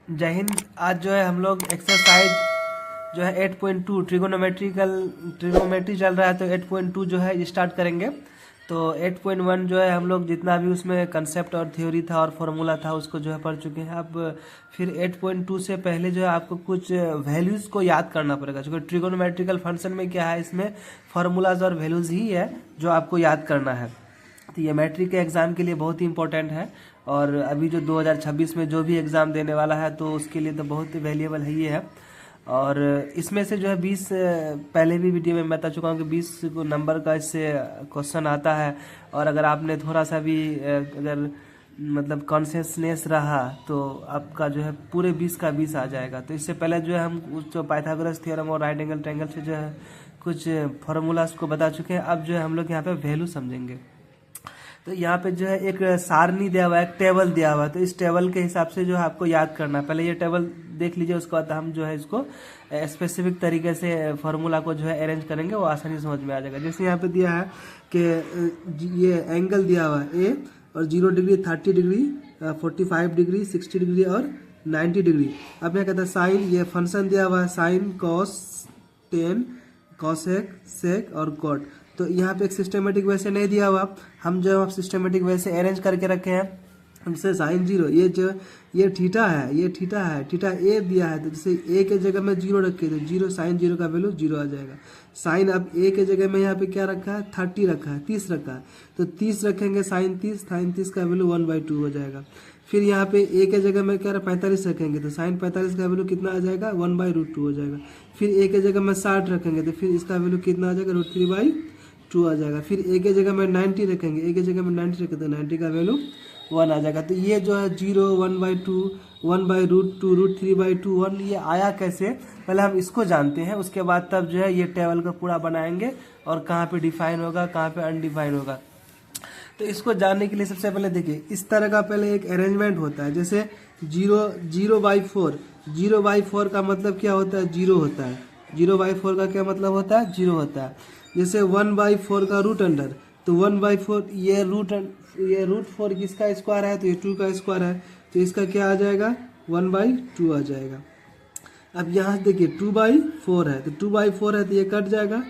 जय हिंद। आज जो है हम लोग एक्सरसाइज जो है 8.2 ट्रिगोनोमेट्री चल रहा है, तो 8.2 जो है स्टार्ट करेंगे। तो 8.1 जो है हम लोग जितना भी उसमें कंसेप्ट और थ्योरी था और फॉर्मूला था उसको जो है पढ़ चुके हैं। अब फिर 8.2 से पहले जो है आपको कुछ वैल्यूज़ को याद करना पड़ेगा, क्योंकि ट्रिगोनोमेट्रिकल फंक्शन में क्या है, इसमें फार्मूलाज और वैल्यूज़ ही है जो आपको याद करना है। तो ये मैट्रिक के एग्ज़ाम के लिए बहुत ही इंपॉर्टेंट है, और अभी जो 2026 में जो भी एग्ज़ाम देने वाला है तो उसके लिए तो बहुत ही वैल्यूएबल है ये है। और इसमें से जो है 20 पहले भी वीडियो में बता चुका हूँ कि 20 नंबर का इससे क्वेश्चन आता है। और अगर आपने थोड़ा सा भी अगर मतलब कॉन्शियसनेस रहा तो आपका जो है पूरे 20 का 20 आ जाएगा। तो इससे पहले जो है हम उस जो पाइथागोरस थ्योरम और राइट एंगल ट्रायंगल से जो है कुछ फार्मूलाज को बता चुके हैं। अब जो है हम लोग यहाँ पे वैल्यू समझेंगे। तो यहाँ पे जो है एक सारणी दिया हुआ है, एक टेबल दिया हुआ है। तो इस टेबल के हिसाब से जो है आपको याद करना है। पहले ये टेबल देख लीजिए, उसके बाद हम जो है इसको स्पेसिफिक तरीके से फार्मूला को जो है अरेंज करेंगे, वो आसानी समझ में आ जाएगा। जैसे यहाँ पे दिया है कि ये एंगल दिया हुआ है ए, और 0 डिग्री, 30 डिग्री, 45 डिग्री, 60 डिग्री और 90 डिग्री। अब यहाँ कहता है साइन, ये फंक्शन दिया हुआ है साइन, कॉस, टेन, कॉसेक, सेक और कॉट। तो यहाँ पे एक सिस्टमेटिक वे से नहीं दिया हुआ, हम जो आप सिस्टमेटिक वे से अरेंज करके रखे हैं। जैसे साइन 0, ये जो ये थीटा है, ये थीटा है, थीटा ए दिया है, तो जैसे ए के जगह में 0 रखे तो 0 साइन 0 का वैल्यू 0 आ जाएगा। साइन अब ए के जगह में यहाँ पे क्या रखा है, 30 रखा है, 30 रखा है, तो 30 रखेंगे साइन 30, साइन 30 का वैल्यू 1/2 हो जाएगा। फिर यहाँ पे ए के जगह में क्या रहा, 45 रखेंगे, तो साइन 45 का वैल्यू कितना आ जाएगा, 1/√2 हो जाएगा। फिर ए के जगह में 60 रखेंगे, तो फिर इसका वैल्यू कितना आ जाएगा, √3/2 आ जाएगा। फिर ए के जगह में 90 रखेंगे, ए के जगह में 90 रखें तो 90 का वैल्यू 1 आ जाएगा। तो ये जो है 0, 1/2, 1/√2, √3/2, 1, ये आया कैसे, पहले हम इसको जानते हैं, उसके बाद तब जो है ये टेबल का पूरा बनाएंगे और कहाँ पे डिफाइन होगा, कहाँ पे अनडिफाइन होगा। तो इसको जानने के लिए सबसे पहले देखिए, इस तरह का पहले एक अरेंजमेंट होता है। जैसे 0/4, 0/4 का मतलब क्या होता है, 0 होता है। 0/4 का क्या मतलब होता है, 0 होता है। जैसे 1/4 का रूट अंडर, तो 1/4 ये √4 किसका स्क्वायर है, तो ये 2 का स्क्वायर है, तो इसका क्या आ जाएगा, 1/2 आ जाएगा। अब यहाँ देखिए 2/4 है, तो 2/4 है तो ये कट जाएगा,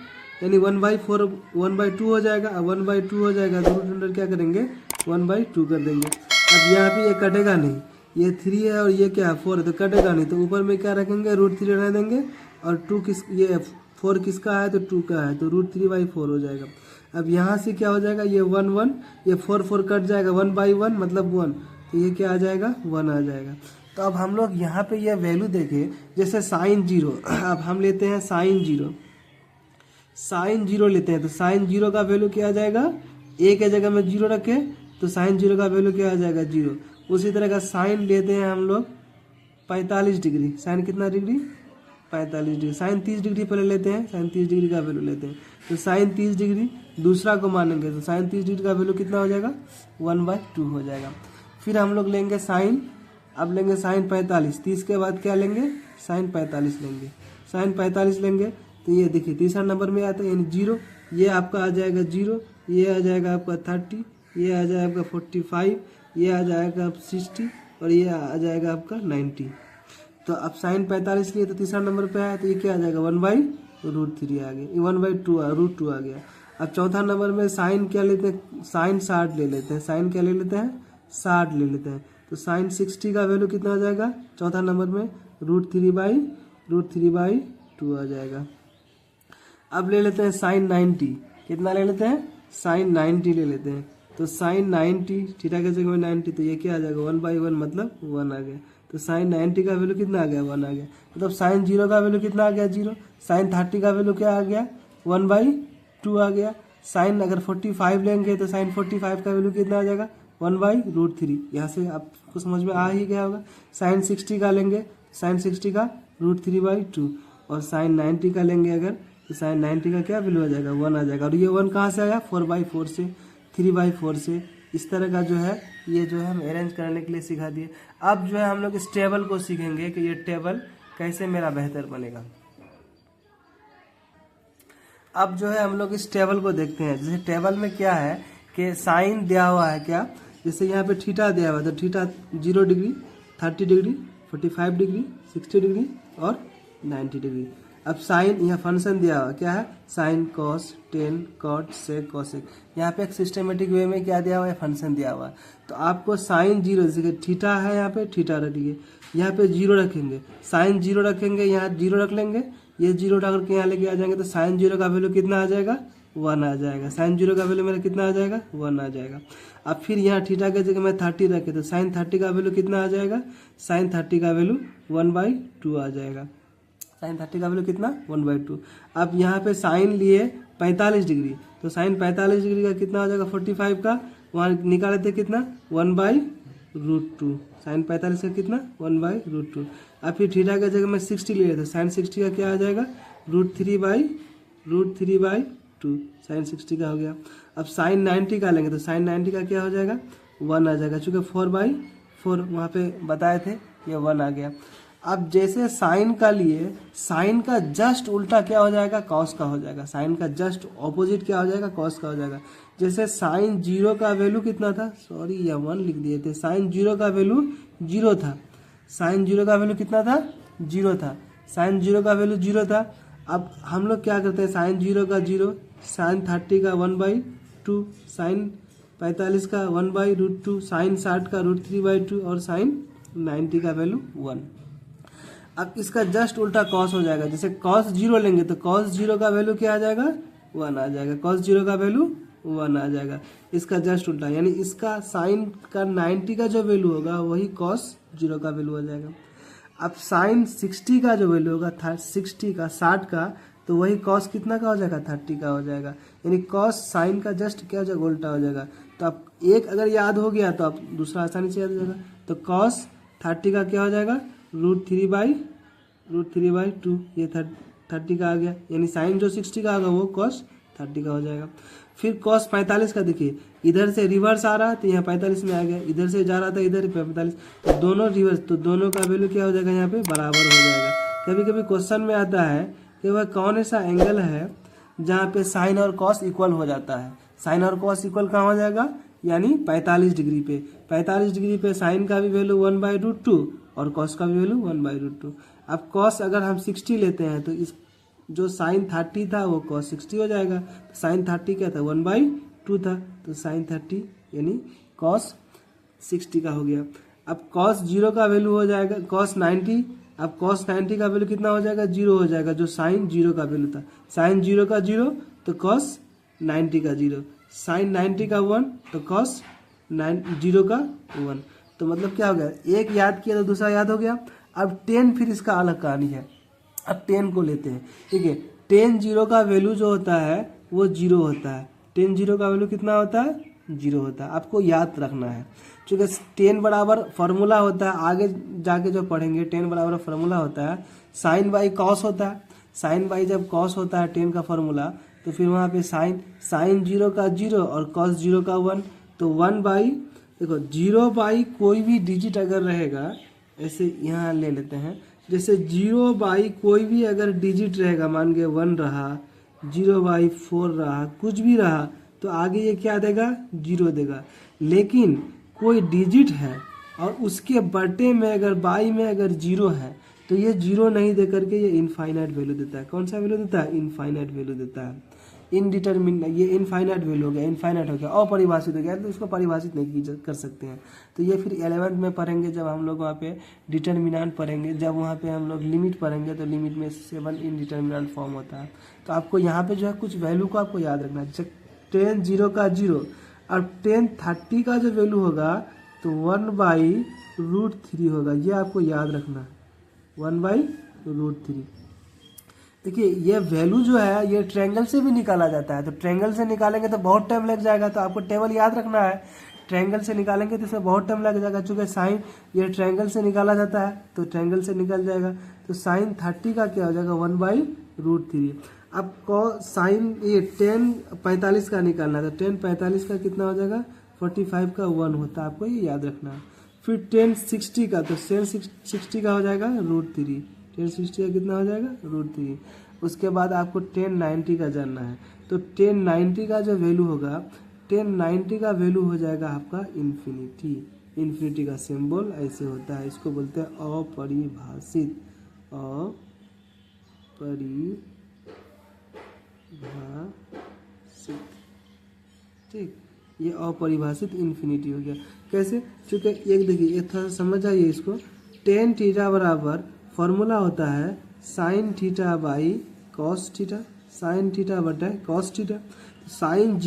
यानी 1/4 1/2 हो जाएगा। अब 1/2 हो जाएगा तो रूट अंडर क्या करेंगे, 1/2 कर देंगे। अब यहाँ पे ये कटेगा नहीं, ये 3 है और ये क्या है, 4 है, तो कटेगा नहीं, तो ऊपर में क्या रखेंगे, √3 रहने देंगे। और 2 किस, ये 4 किसका है, तो 2 का है, तो √3/4 हो जाएगा। अब यहाँ से क्या हो जाएगा, ये 1 1, ये 4 4 कट जाएगा, 1/1 मतलब 1, तो ये क्या आ जाएगा, 1 आ जाएगा। तो अब हम लोग यहाँ पे ये वैल्यू देखें, जैसे साइन 0, अब हम लेते हैं साइन 0, साइन 0 लेते हैं, तो साइन 0 का वैल्यू क्या आ जाएगा, ए के जगह में 0 रखें तो साइन 0 का वैल्यू क्या आ जाएगा, 0। उसी तरह का साइन लेते हैं हम लोग 45 डिग्री, साइन कितना डिग्री, 45 डिग्री। साइन 30 डिग्री पहले लेते हैं, साइन 30 डिग्री का वैल्यू लेते हैं, तो साइन 30 डिग्री दूसरा को मानेंगे तो साइन 30 डिग्री का वैल्यू कितना हो जाएगा, 1/2 हो जाएगा। फिर हम लोग लेंगे साइन, अब लेंगे साइन 45, 30 के बाद क्या लेंगे, साइन 45 लेंगे, साइन 45 लेंगे, तो ये देखिए तीसरा नंबर में आता है, यानी 0, ये आपका आ जाएगा 0, ये आ जाएगा आपका 30, ये आ जाएगा आपका 45, ये आ जाएगा 60 और ये आ जाएगा आपका 90। तो अब साइन 45 लिए तो तीसरा नंबर पे आया, तो ये क्या आ जाएगा, 1/√3 आ गया, ये 1/2 आ गया। अब चौथा नंबर में साइन क्या लेते हैं, साइन 60 ले लेते हैं, साइन क्या ले लेते हैं, 60 ले लेते हैं, तो साइन 60 का वैल्यू कितना आ जाएगा चौथा नंबर में, √3/2 आ जाएगा। अब ले लेते हैं साइन 90, कितना ले लेते हैं, साइन 90 ले लेते हैं, तो साइन 90 थीटा के जगह में 90, तो ये क्या आ जाएगा, 1/1 मतलब 1 आ गया। तो साइन 90 का वैल्यू कितना आ गया, 1 आ गया। मतलब साइन 0 का वैल्यू कितना आ गया, 0। साइन 30 का वैल्यू क्या आ गया, 1/2 आ गया। साइन अगर 45 लेंगे तो साइन 45 का वैल्यू कितना आ जाएगा, 1/√3। यहाँ से आपको समझ में आ ही गया होगा। साइन 60 का लेंगे, साइन 60 का √3/2, और साइन 90 का लेंगे अगर, तो साइन 90 का क्या वैल्यू आ जाएगा, 1 आ जाएगा। और ये 1 कहाँ से आया, 4/4 से, 3/4 से। इस तरह का जो है ये जो है हम अरेंज करने के लिए सिखा दिए। अब जो है हम लोग इस टेबल को सीखेंगे कि ये टेबल कैसे मेरा बेहतर बनेगा। अब जो है हम लोग इस टेबल को देखते हैं। जैसे टेबल में क्या है कि साइन दिया हुआ है क्या, जैसे यहाँ पे थीटा दिया हुआ है, तो theta 0 degree, 30 degree, 45 degree, 60 degree और 90 डिग्री। अब साइन, यह फंक्शन दिया हुआ क्या है, साइन, कॉस, टेन, कॉट, सेक, कोसेक। यहाँ पे एक सिस्टमेटिक वे में क्या दिया हुआ है, फंक्शन दिया हुआ है। तो आपको साइन जीरो, जैसे कि थीटा है यहाँ पे, थीटा रखिए, यहाँ पे जीरो रखेंगे, साइन जीरो रखेंगे, यहाँ जीरो रख लेंगे, ये जीरो उठा करके यहाँ लेके आ जाएंगे, तो साइन जीरो का वैल्यू कितना आ जाएगा, 1 आ जाएगा। साइन जीरो का वैल्यू मेरा कितना आ जाएगा, 1 आ जाएगा। अब फिर यहाँ थीटा के जगह में 30 रखे, तो साइन 30 का वैल्यू कितना आ जाएगा, साइन 30 का वैल्यू 1/2 आ जाएगा। साइन 30 का वैल्यू कितना, 1/2। अब यहाँ पे साइन लिए 45 डिग्री, तो साइन 45 डिग्री का कितना हो जाएगा, 45 का, वहाँ निकाले थे कितना, 1/√2। साइन 45 का कितना, 1/√2। अब फिर थीटा के जगह में 60 ले लेते, साइन 60 का क्या आ जाएगा, √3/2। साइन 60 का हो गया। अब साइन 90 का लेंगे, तो साइन 90 का क्या हो जाएगा, 1 आ जाएगा, चूँकि 4/4 वहाँ पे बताए थे, ये 1 आ गया। अब जैसे साइन का लिए, साइन का जस्ट उल्टा क्या हो जाएगा, कॉस का हो जाएगा। साइन का जस्ट ऑपोजिट क्या हो जाएगा, कॉस का हो जाएगा। जैसे साइन जीरो का वैल्यू कितना था, सॉरी ये 1 लिख दिए थे, साइन जीरो का वैल्यू 0 था। साइन जीरो का वैल्यू कितना था, 0 था। साइन जीरो का वैल्यू 0 था। अब हम लोग क्या करते हैं, साइन जीरो का 0, साइन 30 का 1/2, साइन 45 का 1/√2, साइन 60 का √3/2 और साइन 90 का वैल्यू 1। अब इसका जस्ट उल्टा कॉस हो जाएगा। जैसे कॉस 0 लेंगे, तो कॉस 0 का वैल्यू क्या आ जाएगा, 1 आ जाएगा। कॉस 0 का वैल्यू 1 आ जाएगा। इसका जस्ट उल्टा, यानी इसका साइन का 90 का जो वैल्यू होगा वही कॉस 0 का वैल्यू हो जाएगा। अब साइन 60 का जो वैल्यू होगा, 60 का, 60 का, तो वही कॉस कितना का हो जाएगा, 30 का हो जाएगा। यानी कॉस साइन का जस्ट क्या हो जाएगा, उल्टा हो जाएगा। तो आप एक अगर याद हो गया तो आप दूसरा आसानी से याद हो जाएगा। तो कॉस 30 का क्या हो जाएगा, √3/2, ये 30 का आ गया। यानी साइन जो 60 का होगा वो कॉस 30 का हो जाएगा। फिर कॉस 45 का देखिए, इधर से रिवर्स आ रहा है तो यहाँ 45 में आ गया, इधर से जा रहा था इधर 45, तो दोनों रिवर्स, तो दोनों का वैल्यू क्या हो जाएगा, यहाँ पे बराबर हो जाएगा। कभी कभी क्वेश्चन में आता है कि वह कौन ऐसा एंगल है जहाँ पे साइन और कॉस इक्वल हो जाता है। साइन और कॉस इक्वल कहाँ हो जाएगा, यानी 45 डिग्री पे। 45 डिग्री पे साइन का भी वैल्यू 1/√2 और कॉस का भी वैल्यू 1/√2। अब कॉस अगर हम 60 लेते हैं तो इस जो साइन 30 था वो कॉस 60 हो जाएगा। तो साइन 30 क्या था, 1/2 था, तो साइन 30 यानी कॉस 60 का हो गया। अब कॉस 0 का वैल्यू हो जाएगा कॉस 90। अब कॉस 90 का वैल्यू कितना हो जाएगा, 0 हो जाएगा, जो साइन 0 का वैल्यू था। साइन 0 का 0 तो कॉस 90 का 0, साइन 90 का 1 तो कॉस 0 का 1। तो मतलब क्या हो गया, एक याद किया तो दूसरा याद हो गया। अब 10 फिर इसका अलग कहानी है। अब 10 को लेते हैं, ठीक है। 10 0 का वैल्यू जो होता है वो 0 होता है। 10 0 का वैल्यू कितना होता है, 0 होता है। आपको याद रखना है, क्योंकि 10 बराबर फार्मूला होता है, आगे जाके जो पढ़ेंगे 10 बराबर फार्मूला होता है साइन बाई कॉस होता है। साइन बाई जब कॉस होता है 10 का फार्मूला, तो फिर वहाँ पे साइन 0 का 0 और कॉस 0 का 1, तो 1/, देखो 0/, कोई भी डिजिट अगर रहेगा, ऐसे यहाँ ले लेते हैं, जैसे 0/, कोई भी अगर डिजिट रहेगा, मान के 1 रहा, 0/4 रहा, कुछ भी रहा, तो आगे ये क्या देगा, 0 देगा। लेकिन कोई डिजिट है और उसके बटे में अगर बाई में अगर 0 है, तो ये 0 नहीं दे करके ये इनफाइनाइट वैल्यू देता है। कौन सा वैल्यू देता है, इनफाइनाइट वैल्यू देता है। इनडिटरमिन, ये इनफाइनाइट वैल्यू हो गया, इनफाइनाइट हो गया, अपरिभाषित हो गया, तो इसको परिभाषित नहीं कर सकते हैं। तो ये फिर 11th में पढ़ेंगे, जब हम लोग वहाँ पे डिटरमिनेंट पढ़ेंगे, जब वहाँ पे हम लोग लिमिट पढ़ेंगे, तो लिमिट में 7 इनडिटरमिनेंट फॉर्म होता है। तो आपको यहाँ पे जो है कुछ वैल्यू को आपको याद रखना है। जैसे 10 0 का 0 और 10 30 का जो वैल्यू होगा तो 1/√3 होगा, ये आपको याद रखना है, 1/√3। देखिए ये वैल्यू जो है ये ट्रायंगल से भी निकाला जाता है, तो ट्रायंगल से निकालेंगे तो बहुत टाइम लग जाएगा, तो आपको टेबल याद रखना है। ट्रायंगल से निकालेंगे तो इसमें बहुत टाइम लग जाएगा, चूँकि साइन ये ट्रायंगल से निकाला जाता है, तो ट्रायंगल से निकल जाएगा। तो साइन 30 का क्या हो जाएगा, 1/√3। अब साइन ये 10 45 का निकालना है, तो 10 45 का कितना हो जाएगा, 45 का 1 होता है, आपको ये याद रखना है। फिर 10 60 का, तो 60 का हो जाएगा √3। 10 60 का कितना हो जाएगा, √3। उसके बाद आपको 10 90 का जानना है, तो 10 90 का जो वैल्यू होगा, 10 90 का वैल्यू हो जाएगा आपका इन्फिनिटी। इन्फिनिटी का सिंबल ऐसे होता है, इसको बोलते हैं अपरिभाषित, अपरिभाषित। ठीक, ये अपरिभाषित इन्फिनिटी हो गया। कैसे? क्योंकि एक देखिए, ये थोड़ा समझ जाइए इसको। टेन थीटा बराबर फॉर्मूला होता है sine theta by cos theta, sine theta बटा कॉस थीटा। साइन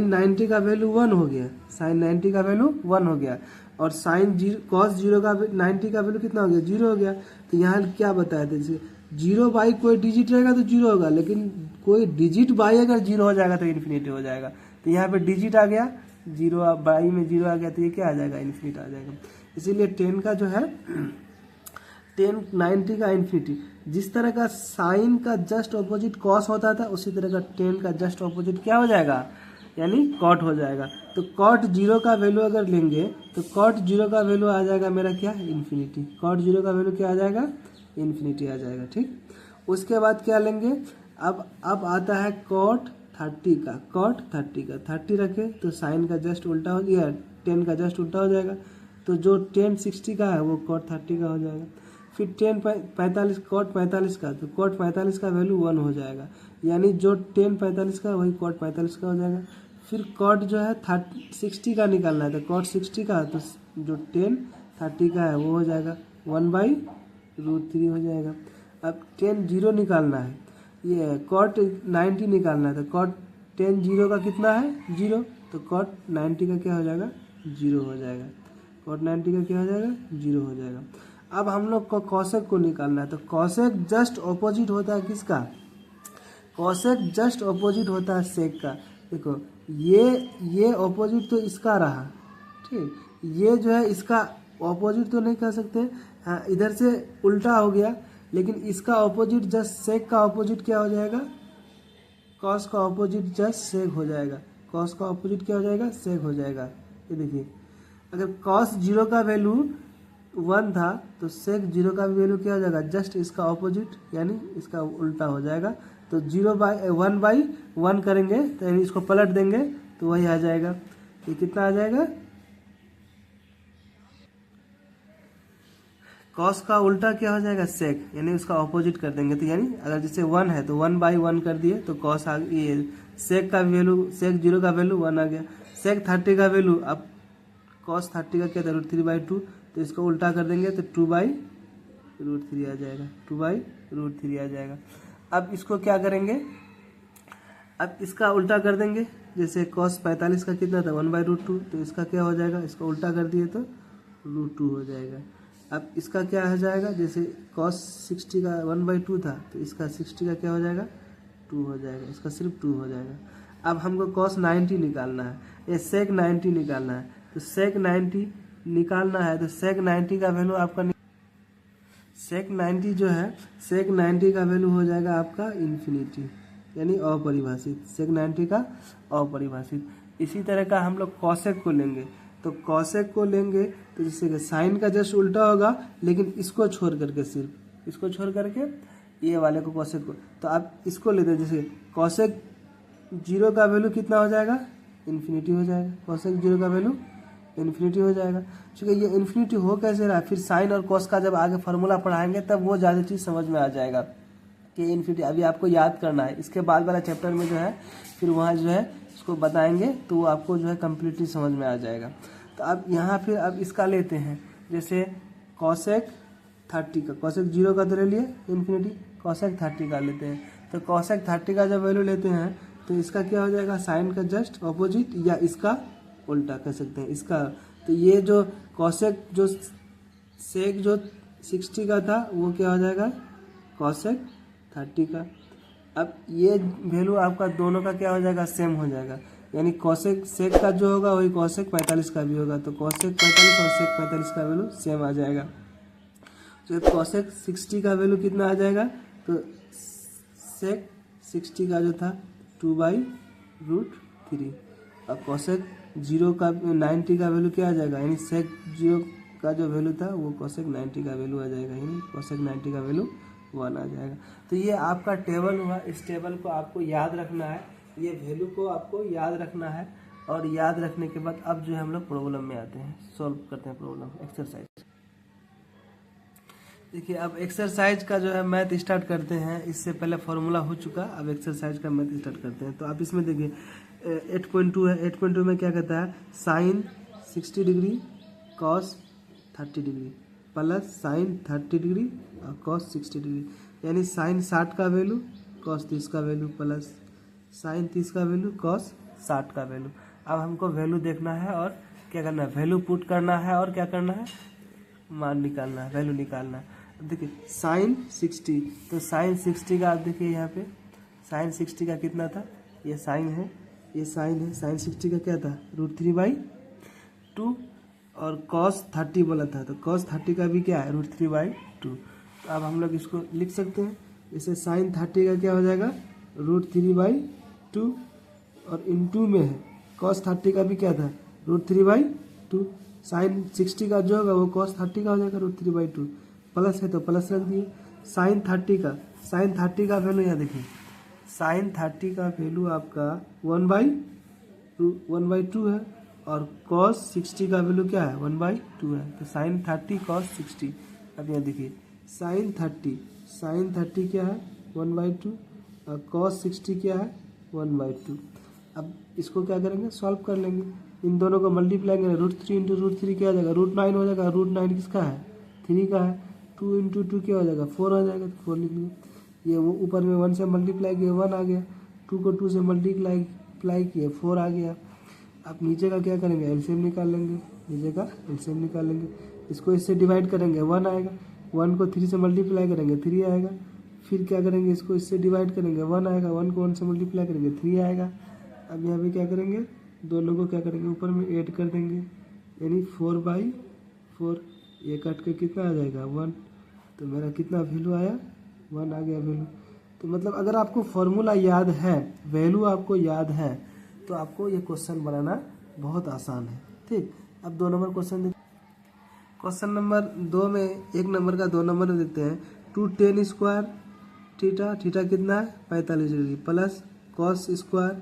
90 का वैल्यू 1 हो गया, साइन 90 का वैल्यू 1 हो गया, और साइन कॉस 0 का 90 का वैल्यू कितना हो गया? 0 हो गया। तो यहाँ क्या बताया था, जैसे 0 बाई कोई डिजिट रहेगा तो 0 होगा, लेकिन कोई डिजिट बाई अगर 0 हो जाएगा तो इन्फिनिटी हो जाएगा। तो यहाँ पे डिजिट आ गया 0, बाई में 0 आ गया, तो ये क्या आ जाएगा? इन्फिनिटी आ जाएगा। इसीलिए 10 का जो है 10 90 का इन्फिनिटी, जिस तरह का साइन का जस्ट ऑपोजिट कॉस होता था, उसी तरह का 10 का जस्ट ऑपोजिट क्या हो जाएगा? यानी कॉट हो जाएगा। तो कॉट 0 का वैल्यू अगर लेंगे तो कॉट 0 का वैल्यू आ जाएगा मेरा क्या? इन्फिनिटी। कॉट 0 का वैल्यू क्या आ जाएगा? इन्फिनिटी आ जाएगा। ठीक, उसके बाद क्या लेंगे? अब आता है कॉट 30 का, कॉट 30 का 30 रखे तो साइन का जस्ट उल्टा हो गया, 10 का जस्ट उल्टा हो जाएगा। तो जो 10 60 का है वो कॉट 30 का हो जाएगा। फिर 10 45 कॉट 45 का, तो कॉट 45 का वैल्यू 1 हो जाएगा, यानी जो 10 45 का वही कॉट 45 का हो जाएगा। फिर कॉट जो है 60 का निकालना है, तो कॉट 60 का, तो जो 10 30 का है वो हो जाएगा 1/√3 हो जाएगा। अब 10 0 निकालना है, ये कॉट 90 निकालना है, तो कॉट 10 0 का कितना है? 0, तो कॉट 90 का क्या हो जाएगा? 0 हो जाएगा। कॉट 90 का क्या हो जाएगा? 0 हो जाएगा। अब हम लोग को कॉसेक को निकालना है, तो कॉसेक जस्ट ऑपोजिट होता है किसका? कॉसेक जस्ट ऑपोजिट होता है सेक का। देखो ये ऑपोजिट तो इसका रहा, ठीक, ये जो है इसका ऑपोजिट तो नहीं कह सकते, हाँ इधर से उल्टा हो गया, लेकिन इसका ऑपोजिट जस्ट सेक का ऑपोजिट क्या हो जाएगा? कॉस का ऑपोजिट जस्ट सेक हो जाएगा। कॉस का ऑपोजिट क्या हो जाएगा? सेक हो जाएगा। ये देखिए, अगर कॉस 0 का वैल्यू 1 था तो सेक 0 का वैल्यू क्या हो जाएगा? जस्ट इसका ऑपोजिट, यानी इसका उल्टा हो जाएगा। तो 1/1 करेंगे तो यानी इसको पलट देंगे तो वही आ जाएगा। ये कितना आ जाएगा? कॉस का उल्टा क्या हो जाएगा? सेक, यानी उसका ऑपोजिट कर देंगे। तो यानी अगर जैसे 1 है तो 1/1 कर दिए तो कॉस आ ये सेक का वैल्यू, सेक 0 का वैल्यू 1 आ गया। सेक 30 का वैल्यू, अब कॉस 30 का क्या था? √3/2, तो इसको उल्टा कर देंगे तो 2/√3 आ जाएगा, 2/√3 आ जाएगा। अब इसको क्या करेंगे? अब इसका उल्टा कर देंगे, जैसे cos 45 का कितना था? 1/√2, तो इसका क्या हो जाएगा? इसको उल्टा कर दिए तो √2 हो जाएगा। अब इसका क्या हो जाएगा? जैसे cos 60 का 1/2 था, तो इसका 60 का क्या हो जाएगा? 2 हो जाएगा, इसका सिर्फ 2 हो जाएगा। अब हमको cos 90 निकालना है, ये sec 90 निकालना है, तो sec 90 निकालना है, तो sec 90 का वैल्यू आपका sec 90 जो है, sec 90 का वैल्यू हो जाएगा आपका इन्फिनिटी, यानी अपरिभाषित। sec 90 का अपरिभाषित। इसी तरह का हम लोग cosec को लेंगे, तो cosec को लेंगे तो जैसे साइन का जस्ट उल्टा होगा, लेकिन इसको छोड़ करके, सिर्फ इसको छोड़ करके ये वाले को cosec को, तो आप इसको लेते हैं, जैसे cosec 0 का वैल्यू कितना हो जाएगा? इन्फिनिटी हो जाएगा। cosec 0 का वैल्यू इन्फिनिटी हो जाएगा। क्योंकि ये इन्फिनिटी हो कैसे रहा, फिर साइन और कॉस का जब आगे फार्मूला पढ़ाएंगे तब वो ज़्यादा चीज़ समझ में आ जाएगा कि इन्फिनिटी अभी आपको याद करना है। इसके बाद वाला चैप्टर में जो है फिर वहाँ जो है इसको बताएंगे, तो वो आपको जो है कम्प्लीटली समझ में आ जाएगा। तो अब यहाँ फिर अब इसका लेते हैं, जैसे cosec 30 का, cosec 0 का तो ले लिए इन्फिनिटी, cosec 30 का लेते हैं। तो cosec 30 का जब वैल्यू लेते हैं तो इसका क्या हो जाएगा? साइन का जस्ट ऑपोजिट, या इसका उल्टा कह सकते हैं, इसका। तो ये जो cosec जो सेक जो 60 का था वो क्या हो जाएगा? cosec 30 का। अब ये वैल्यू आपका दोनों का क्या हो जाएगा? सेम हो जाएगा, यानी cosec सेक का जो होगा वही cosec 45 का भी होगा, तो cosec 45 और sec 45 का वैल्यू सेम आ जाएगा। तो cosec 60 का वैल्यू कितना आ जाएगा? तो sec 60 का जो था 2/√3, अब cosec 0 का 90 का वैल्यू क्या आ जाएगा? यानी sec 0 का जो वैल्यू था वो cosec 90 का वैल्यू आ जाएगा, यानी cosec 90 का वैल्यू 1 आ जाएगा। तो ये आपका टेबल हुआ, इस टेबल को आपको याद रखना है, ये वैल्यू को आपको याद रखना है। और याद रखने के बाद अब जो है हम लोग प्रॉब्लम में आते हैं, सॉल्व करते हैं प्रॉब्लम एक्सरसाइज। देखिए अब एक्सरसाइज का जो है मैथ स्टार्ट करते हैं। इससे पहले फॉर्मूला हो चुका, अब एक्सरसाइज का मैथ स्टार्ट करते हैं। तो आप इसमें देखिए 8.2 है, 8.2 में क्या कहता है, sine 60 degree cos 30 degree plus sine 30 degree और कॉस 60 डिग्री, यानी साइन 60 का वैल्यू कॉस 30 का वैल्यू प्लस साइन 30 का वैल्यू कॉस 60 का वैल्यू। अब हमको वैल्यू देखना है और क्या करना है, वैल्यू पुट करना है और क्या करना है, मान निकालना है, वैल्यू निकालना है। अब देखिए साइन 60, तो साइन 60 का आप देखिए यहाँ पे साइन 60 का कितना था, ये साइन है, ये साइन है, साइन 60 का क्या था, √3/2 और cos 30 बोला था, तो cos 30 का भी क्या है, √3/2। तो अब हम लोग इसको लिख सकते हैं, इसे साइन 30 का क्या हो जाएगा, √3/2 और इनटू में है cos 30 का भी क्या था, √3/2। साइन 60 का जो होगा वो cos 30 का हो जाएगा √3/2, प्लस है तो प्लस रख दिए। साइन 30 का वैल्यू यहाँ देखिए, साइन 30 का वैल्यू आपका 1/2 है और cos 60 का वैल्यू क्या है, 1/2 है। तो साइन 30 cos 60, अब यहाँ देखिए साइन 30 क्या है 1/2 और cos 60 क्या है 1/2। अब इसको क्या करेंगे, सॉल्व कर लेंगे, इन दोनों को मल्टीप्लाई करेंगे, √3 × √3 क्या हो जाएगा, √9 हो जाएगा, √9 किसका है, 3 का है, 2 × 2 क्या हो जाएगा, 4 हो जाएगा, तो 4 लिख लिया। ये वो ऊपर में 1 से मल्टीप्लाई किया 1 आ गया, 2 को 2 से मल्टीप्लाई किया 4 आ गया। अब नीचे का क्या करेंगे, एलसीएम निकाल लेंगे, नीचे का एलसीएम निकाल लेंगे, इसको इससे डिवाइड करेंगे 1 आएगा, 1 को 3 से मल्टीप्लाई करेंगे 3 आएगा, फिर क्या करेंगे, इसको इससे डिवाइड करेंगे 1 आएगा, 1 को 1 से मल्टीप्लाई करेंगे 3 आएगा। अब यहाँ पे क्या करेंगे, दोनों को क्या करेंगे, ऊपर में ऐड कर देंगे, यानी 4/4, ये कट के कितना आ जाएगा 1, तो मेरा कितना वैल्यू आया, 1 आ गया वैल्यू। तो मतलब अगर आपको फॉर्मूला याद है, वैल्यू आपको याद है, तो आपको ये क्वेश्चन बनाना बहुत आसान है। ठीक, अब 2 नंबर क्वेश्चन देखिए। क्वेश्चन नंबर 2 में 1 नंबर का 2 नंबर देते हैं, 2 tan स्क्वायर थीटा, थीटा कितना है 45 degree plus cos square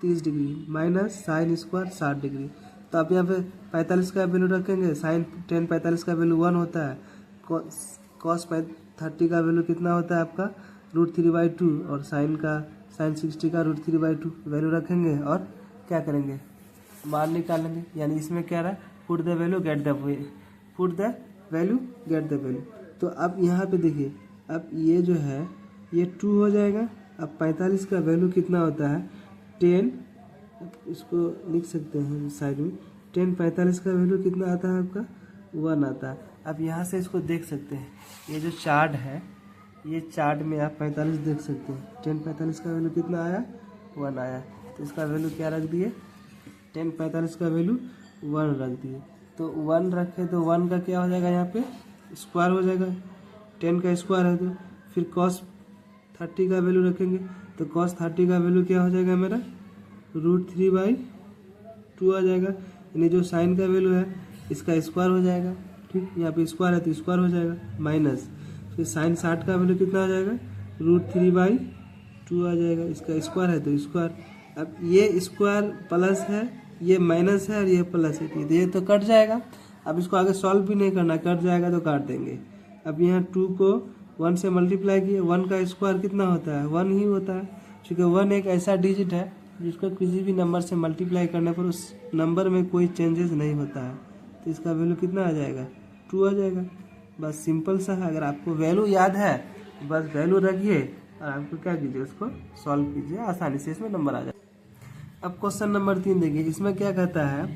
30 degree minus sine square 60 degree. तो आप यहाँ पे 45 का वैल्यू रखेंगे, साइन tan 45 का वैल्यू 1 होता है, कॉस 30 का वैल्यू कितना होता है आपका √3/2 और साइन 60 का √3/2 वैल्यू रखेंगे और क्या करेंगे, मान निकालेंगे। यानी इसमें क्या रहा, put the value get the value. तो अब यहाँ पे देखिए, अब ये जो है ये 2 हो जाएगा। अब 45 का वैल्यू कितना होता है 10, इसको लिख सकते हैं साइड में, 10 45 का वैल्यू कितना आता है आपका 1 आता है। अब यहाँ से इसको देख सकते हैं, ये जो चार्ट है, ये चार्ट में आप 45 देख सकते हैं, 10 45 का वैल्यू कितना आया 1 आया, तो इसका वैल्यू क्या रख दिए, 10 45 का वैल्यू 1 रख दिए। तो 1 रखे तो 1 का क्या हो जाएगा, यहाँ पे स्क्वायर हो जाएगा, 10 का स्क्वायर है, तो फिर cos 30 का वैल्यू रखेंगे, तो cos 30 का वैल्यू क्या हो जाएगा मेरा √3/2 आ जाएगा, यानी जो साइन का वैल्यू है इसका स्क्वायर हो जाएगा। ठीक, यहाँ पे स्क्वायर है तो स्क्वायर हो जाएगा, माइनस फिर साइन 60 का वैल्यू कितना आ जाएगा √3/2 आ जाएगा, इसका स्क्वायर है तो स्क्वायर। अब ये स्क्वायर प्लस है, ये माइनस है और ये प्लस है, तो ये तो कट जाएगा। अब इसको आगे सॉल्व भी नहीं करना, कट जाएगा तो काट देंगे। अब यहाँ 2 को 1 से मल्टीप्लाई किए, 1 का स्क्वायर कितना होता है 1 ही होता है, क्योंकि 1 एक ऐसा डिजिट है जिसको किसी भी नंबर से मल्टीप्लाई करने पर उस नंबर में कोई चेंजेस नहीं होता है, तो इसका वैल्यू कितना आ जाएगा 2 आ जाएगा। बस सिंपल सा है, अगर आपको वैल्यू याद है बस वैल्यू रखिए और आपको क्या कीजिए, उसको सॉल्व कीजिए, आसानी से इसमें नंबर आ जाए। अब क्वेश्चन नंबर 3 देखिए, इसमें क्या कहता है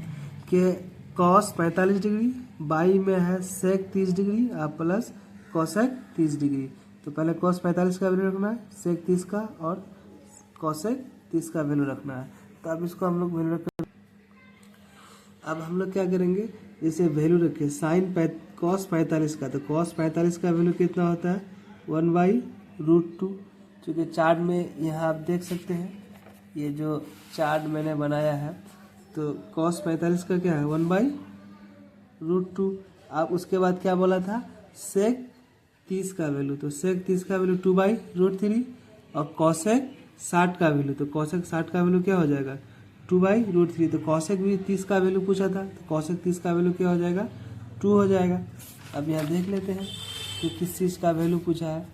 कि cos 45 डिग्री बाई में है sec 30 degree plus cosec 30 degree. तो पहले cos 45 का वैल्यू रखना है, sec 30 का और cosec 30 का वैल्यू रखना है। तो अब इसको हम लोग वैल्यू रख, अब हम लोग क्या करेंगे, जैसे वैल्यू रखे साइन cos 45 का, तो cos 45 का वैल्यू कितना होता है 1/√2। चूँकि चार्ट में यहाँ आप देख सकते हैं, ये जो चार्ट मैंने बनाया है, तो cos 45 का क्या है 1/√2। आप उसके बाद क्या बोला था sec 30 का वैल्यू, तो sec 30 का वैल्यू 2/√3 और cosec 60 का वैल्यू, तो cosec 60 का वैल्यू क्या हो जाएगा 2/√3। तो कॉसेक भी 30 का वैल्यू पूछा था, तो कॉसेक 30 का वैल्यू क्या हो जाएगा, 2 हो जाएगा। अब यहाँ देख लेते हैं कि किस चीज़ का वैल्यू पूछा है।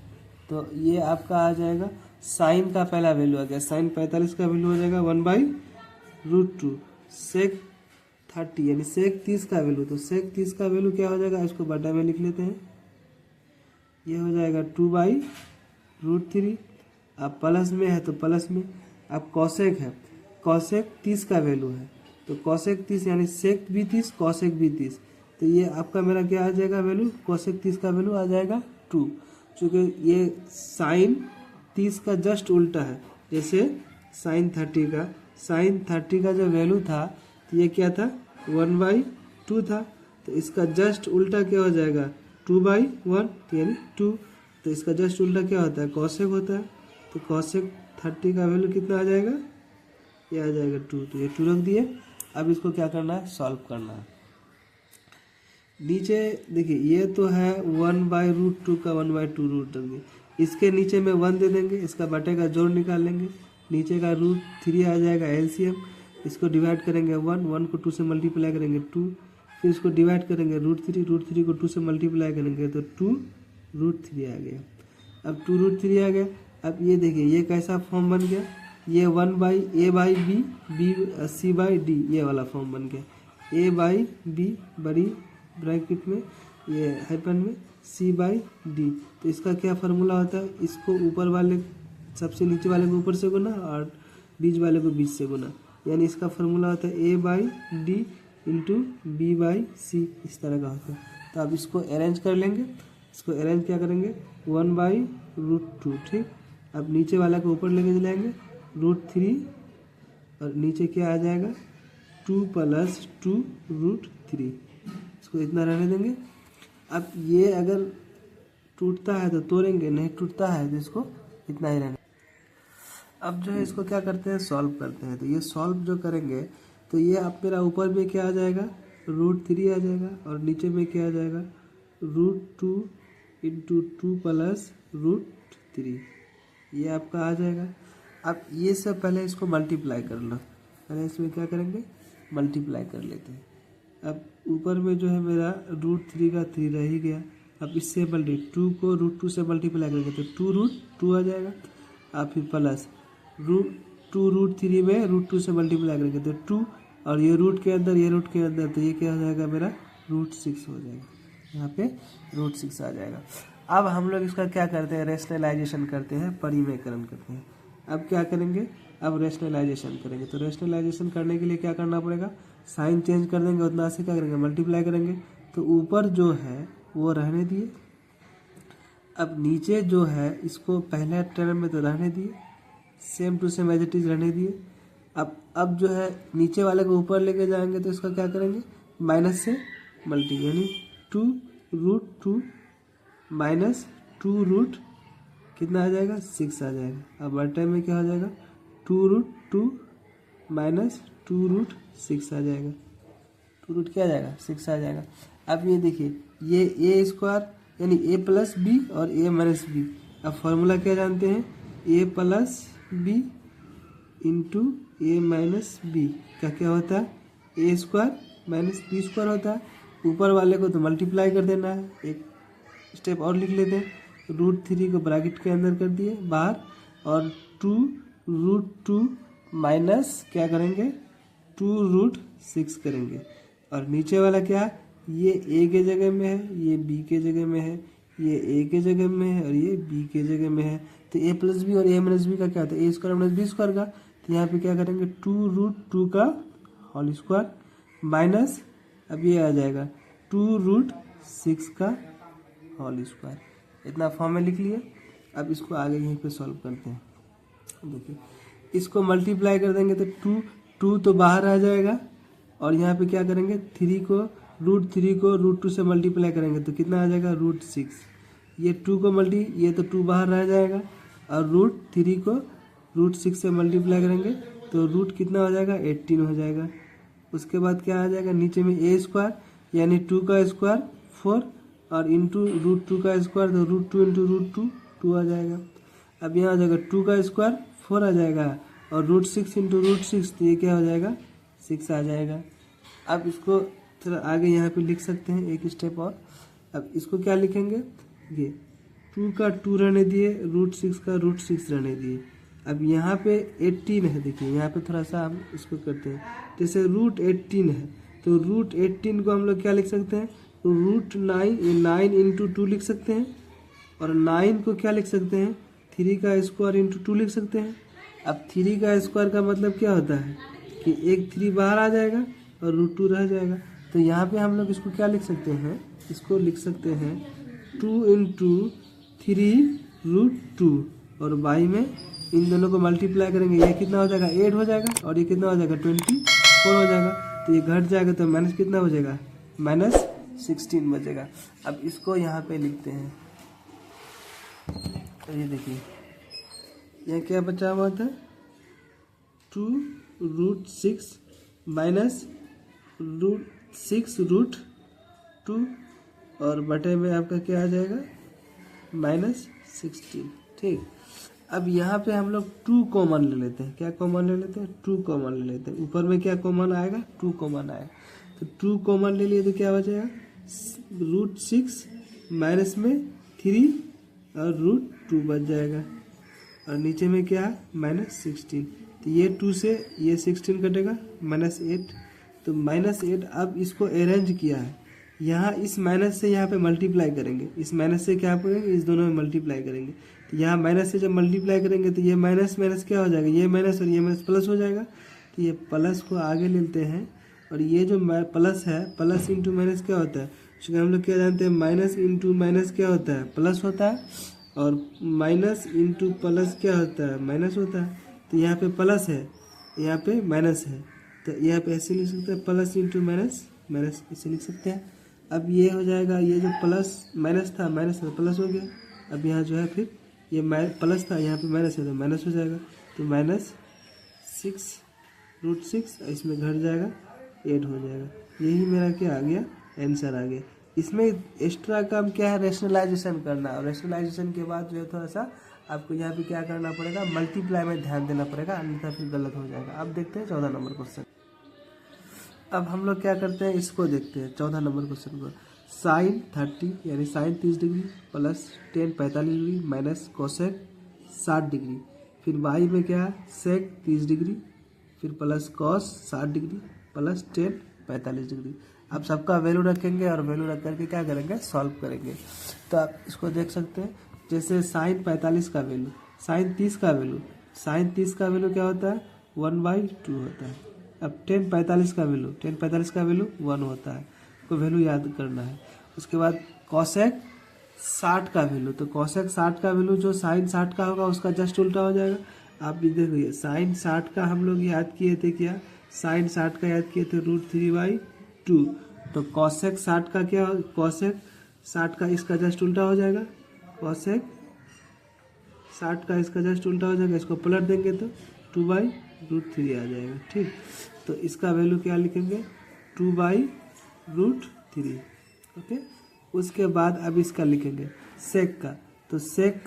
तो ये आपका आ जाएगा साइन का पहला वैल्यू आ गया, साइन 45 का वैल्यू हो जाएगा 1/√2। सेक 30 यानी सेक 30 का वैल्यू, तो सेक 30 का वैल्यू क्या हो जाएगा, इसको बटा में लिख लेते हैं, ये हो जाएगा 2/√3। अब प्लस में है तो प्लस में, अब कॉसेक है, कॉसेक 30 का वैल्यू है, तो कॉसेक 30 यानी सेक भी 30 कॉसेक भी 30, तो ये आपका मेरा क्या आ जाएगा वैल्यू, कॉसेक 30 का वैल्यू आ जाएगा 2। चूँकि ये साइन 30 का जस्ट उल्टा है, जैसे साइन 30 का जो वैल्यू था तो ये क्या था 1/2 था, तो इसका जस्ट उल्टा क्या हो जाएगा 2/1 यानी 2। तो इसका जस्ट उल्टा क्या होता है, कॉसेक होता है। तो कॉसेक 30 का वैल्यू कितना आ जाएगा, ये आ जाएगा 2। तो ये 2 रख दिए। अब इसको क्या करना है, सॉल्व करना है। नीचे देखिए ये तो है 1/√2 का 1/2 रूट देंगे, इसके नीचे में 1 दे देंगे, इसका बटे का जोड़ निकाल लेंगे, नीचे का √3 आ जाएगा एलसीएम, इसको डिवाइड करेंगे 1 को 2 से मल्टीप्लाई करेंगे 2, फिर इसको डिवाइड करेंगे √3 को 2 से मल्टीप्लाई करेंगे तो 2√3 आ गया। अब 2√3 आ गया। अब ये देखिए ये कैसा फॉर्म बन गया, ये 1/a/b c/d ये वाला फॉर्म बन गया, a/b बड़ी ब्रैकेट में ये हाइपन में c/d। तो इसका क्या फार्मूला होता है, इसको ऊपर वाले सबसे नीचे वाले को ऊपर से गुना और बीच वाले को बीच से गुना, यानी इसका फार्मूला होता है a/d इंटू b/c, इस तरह का होता है। तो अब इसको अरेंज कर लेंगे, इसको अरेंज क्या करेंगे 1/√2, ठीक। अब नीचे वाला को ऊपर लेके जाएंगे √3 और नीचे क्या आ जाएगा 2 + 2√3, इसको इतना रहने देंगे। अब ये अगर टूटता है तो तोड़ेंगे, नहीं टूटता है तो इसको इतना ही रहने। अब जो है इसको क्या करते हैं, सॉल्व करते हैं। तो ये सॉल्व जो करेंगे तो ये आप मेरा ऊपर में क्या आ जाएगा √3 आ जाएगा और नीचे में क्या आ जाएगा √2 इंटू 2 + √3, ये आपका आ जाएगा। अब ये सब पहले इसको मल्टीप्लाई कर लो, पहले इसमें क्या करेंगे मल्टीप्लाई कर लेते हैं। अब ऊपर में जो है मेरा √3 का 3 रह ही गया, अब इससे 2 को √2 से मल्टीप्लाई करेंगे तो 2√2 आ जाएगा। अब फिर प्लस 2√3 में √2 से मल्टीप्लाई करेंगे तो 2, और ये रूट के अंदर ये रूट के अंदर, तो ये क्या हो जाएगा मेरा √6 हो जाएगा, यहाँ पे √6 आ जाएगा। अब हम लोग इसका क्या करते हैं, रेशनलाइजेशन करते हैं, परिमेयकरण करते हैं। अब क्या करेंगे, अब रेशनलाइजेशन करेंगे। तो रेशनलाइजेशन करने के लिए क्या करना पड़ेगा, साइन चेंज कर देंगे, उतना से क्या करेंगे मल्टीप्लाई करेंगे। तो ऊपर जो है वो रहने दिए, अब नीचे जो है इसको पहले टर्म में तो रहने दिए, same to same as it is रहने दिए। अब जो है नीचे वाले को ऊपर लेके जाएंगे तो इसका क्या करेंगे माइनस से मल्टी, यानी 2√2 माइनस 2 कितना आ जाएगा 6 आ जाएगा। अब बटे में क्या हो जाएगा 2√2 माइनस 2√6 आ जाएगा, 2 क्या आ जाएगा 6 आ जाएगा। अब ये देखिए ये a² यानी a + b और a - b। अब फॉर्मूला क्या जानते हैं, a + b into a - b का क्या होता है a² - b² होता है। ऊपर वाले को तो मल्टीप्लाई कर देना है, एक स्टेप और लिख लेते हैं, √3 को ब्रैकेट के अंदर कर दिए बाहर, और 2√2 माइनस क्या करेंगे 2√6 करेंगे, और नीचे वाला क्या है, ये a के जगह में है, ये b के जगह में है, ये a के जगह में है और ये b के जगह में है। तो a + b और a - b का क्या होता है a² - b² का। तो यहाँ पे क्या करेंगे 2√2 का होल स्क्वायर माइनस, अब ये आ जाएगा 2√6 का होल स्क्वायर, इतना फॉर्म में लिख लिए। अब इसको आगे यहीं पे सॉल्व करते हैं। देखिए इसको मल्टीप्लाई कर देंगे तो 2 तो बाहर आ जाएगा, और यहाँ पे क्या करेंगे 3 को √2 से मल्टीप्लाई करेंगे तो कितना आ जाएगा √6। ये 2 को ये तो 2 बाहर रह जाएगा, और √3 को √6 से मल्टीप्लाई करेंगे तो रूट कितना हो जाएगा 18 हो जाएगा। उसके बाद क्या आ जाएगा नीचे में a² यानी 2 का स्क्वायर 4 और इंटू √2 का स्क्वायर, तो √2 इंटू √2 2 आ जाएगा। अब यहाँ आ जाएगा 2 का स्क्वायर 4 आ जाएगा, और √6 इंटू √6, तो ये क्या हो जाएगा 6 आ जाएगा। अब इसको थोड़ा आगे यहाँ पे लिख सकते हैं एक स्टेप और। अब इसको क्या लिखेंगे, ये 2 का 2 रहने दिए, √6 का √6 रहने दिए। अब यहाँ पे 18 है, देखिए यहाँ पे थोड़ा सा हम इसको करते हैं, जैसे √18 है तो √18 को हम लोग क्या लिख सकते हैं, √9 इंटू 2 लिख सकते हैं, और 9 को क्या लिख सकते हैं 3 का स्क्वायर इंटू 2 लिख सकते हैं। अब 3 का स्क्वायर का मतलब क्या होता है कि एक 3 बाहर आ जाएगा और √2 रह जाएगा। तो यहाँ पे हम लोग इसको क्या लिख सकते हैं, इसको लिख सकते हैं 2 इंटू 3√2, और बाई में इन दोनों को मल्टीप्लाई करेंगे, ये कितना हो जाएगा 8 हो जाएगा, और ये कितना हो जाएगा 24 हो जाएगा। तो ये घट जाएगा तो माइनस कितना हो जाएगा, -16 बचेगा। अब इसको यहाँ पे लिखते हैं, तो ये देखिए यहाँ क्या बचा हुआ था 2√6 -6√2, और बटे में आपका क्या आ जाएगा -16। ठीक, अब यहाँ पे हम लोग 2 कॉमन ले लेते हैं। क्या कॉमन ले लेते हैं, 2 कॉमन ले लेते हैं। ऊपर में क्या कॉमन आएगा, 2 कॉमन आएगा, तो 2 कॉमन ले लिए तो क्या बचेगा √6 माइनस में 3 और √2 बच जाएगा, और नीचे में क्या -16। तो ये 2 से ये 16 कटेगा -8, तो -8। अब इसको अरेंज किया है, यहाँ इस माइनस से यहाँ पे मल्टीप्लाई करेंगे, इस माइनस से क्या करेंगे, इस दोनों में मल्टीप्लाई करेंगे। तो यहाँ माइनस से जब मल्टीप्लाई करेंगे तो ये माइनस माइनस क्या हो जाएगा, ये माइनस और ये माइनस प्लस हो जाएगा। तो ये प्लस को आगे लेते हैं, और ये जो प्लस है, प्लस इंटू माइनस क्या होता है, क्योंकि हम लोग क्या जानते हैं माइनस इंटू माइनस क्या होता है, प्लस होता है, और माइनस इंटू प्लस क्या होता है, माइनस होता है। तो यहाँ पे प्लस है, यहाँ पे माइनस है, तो यहाँ पे ऐसे लिख सकते हैं प्लस इंटू माइनस, माइनस ऐसे लिख सकते हैं। अब ये हो जाएगा, ये जो प्लस माइनस था, माइनस था प्लस हो गया। अब यहाँ जो है फिर ये प्लस था, यहाँ पे माइनस है तो माइनस हो जाएगा, तो -6√6, इसमें घट जाएगा 8 हो जाएगा। यही मेरा क्या आ गया, आंसर आ गया। इसमें एक्स्ट्रा काम क्या है, रेशनलाइजेशन करना, और रेशनलाइजेशन के बाद जो है थोड़ा सा आपको यहाँ पे क्या करना पड़ेगा, मल्टीप्लाई में ध्यान देना पड़ेगा, अन्यथा फिर गलत हो जाएगा। अब देखते हैं 14 नंबर क्वेश्चन। अब हम लोग क्या करते हैं, इसको देखते हैं 14 नंबर क्वेश्चन को। sin 30 यानी sin 30 degree plus tan 45 degree minus cosec 60 degree, फिर y में क्या sec 30 डिग्री, फिर plus cos 60 degree plus tan 45 degree. अब सबका वैल्यू रखेंगे, और वैल्यू रख करके क्या करेंगे, सॉल्व करेंगे। तो आप इसको देख सकते हैं, जैसे sin 45 का वैल्यू, sin 30 का वैल्यू, sin 30 का वैल्यू क्या होता है 1/2 होता है। अब tan 45 का वैल्यू, tan 45 का वैल्यू 1 होता है, को वैल्यू याद करना है। उसके बाद cosec 60 का वैल्यू, तो cosec 60 का वैल्यू जो sin 60 का होगा उसका जस्ट उल्टा हो जाएगा। आप भी देखिए sin 60 का हम लोग याद किए थे, क्या sin 60 का याद किए थे √3/2, तो cosec 60 का क्या, cosec 60 का इसका जस्ट उल्टा हो जाएगा, cosec 60 का इसका जस्ट उल्टा हो जाएगा, इसको पलट देंगे तो 2/√3 आ जाएगा। ठीक, तो इसका वैल्यू क्या लिखेंगे 2/√3। ओके, उसके बाद अब इसका लिखेंगे सेक का, तो सेक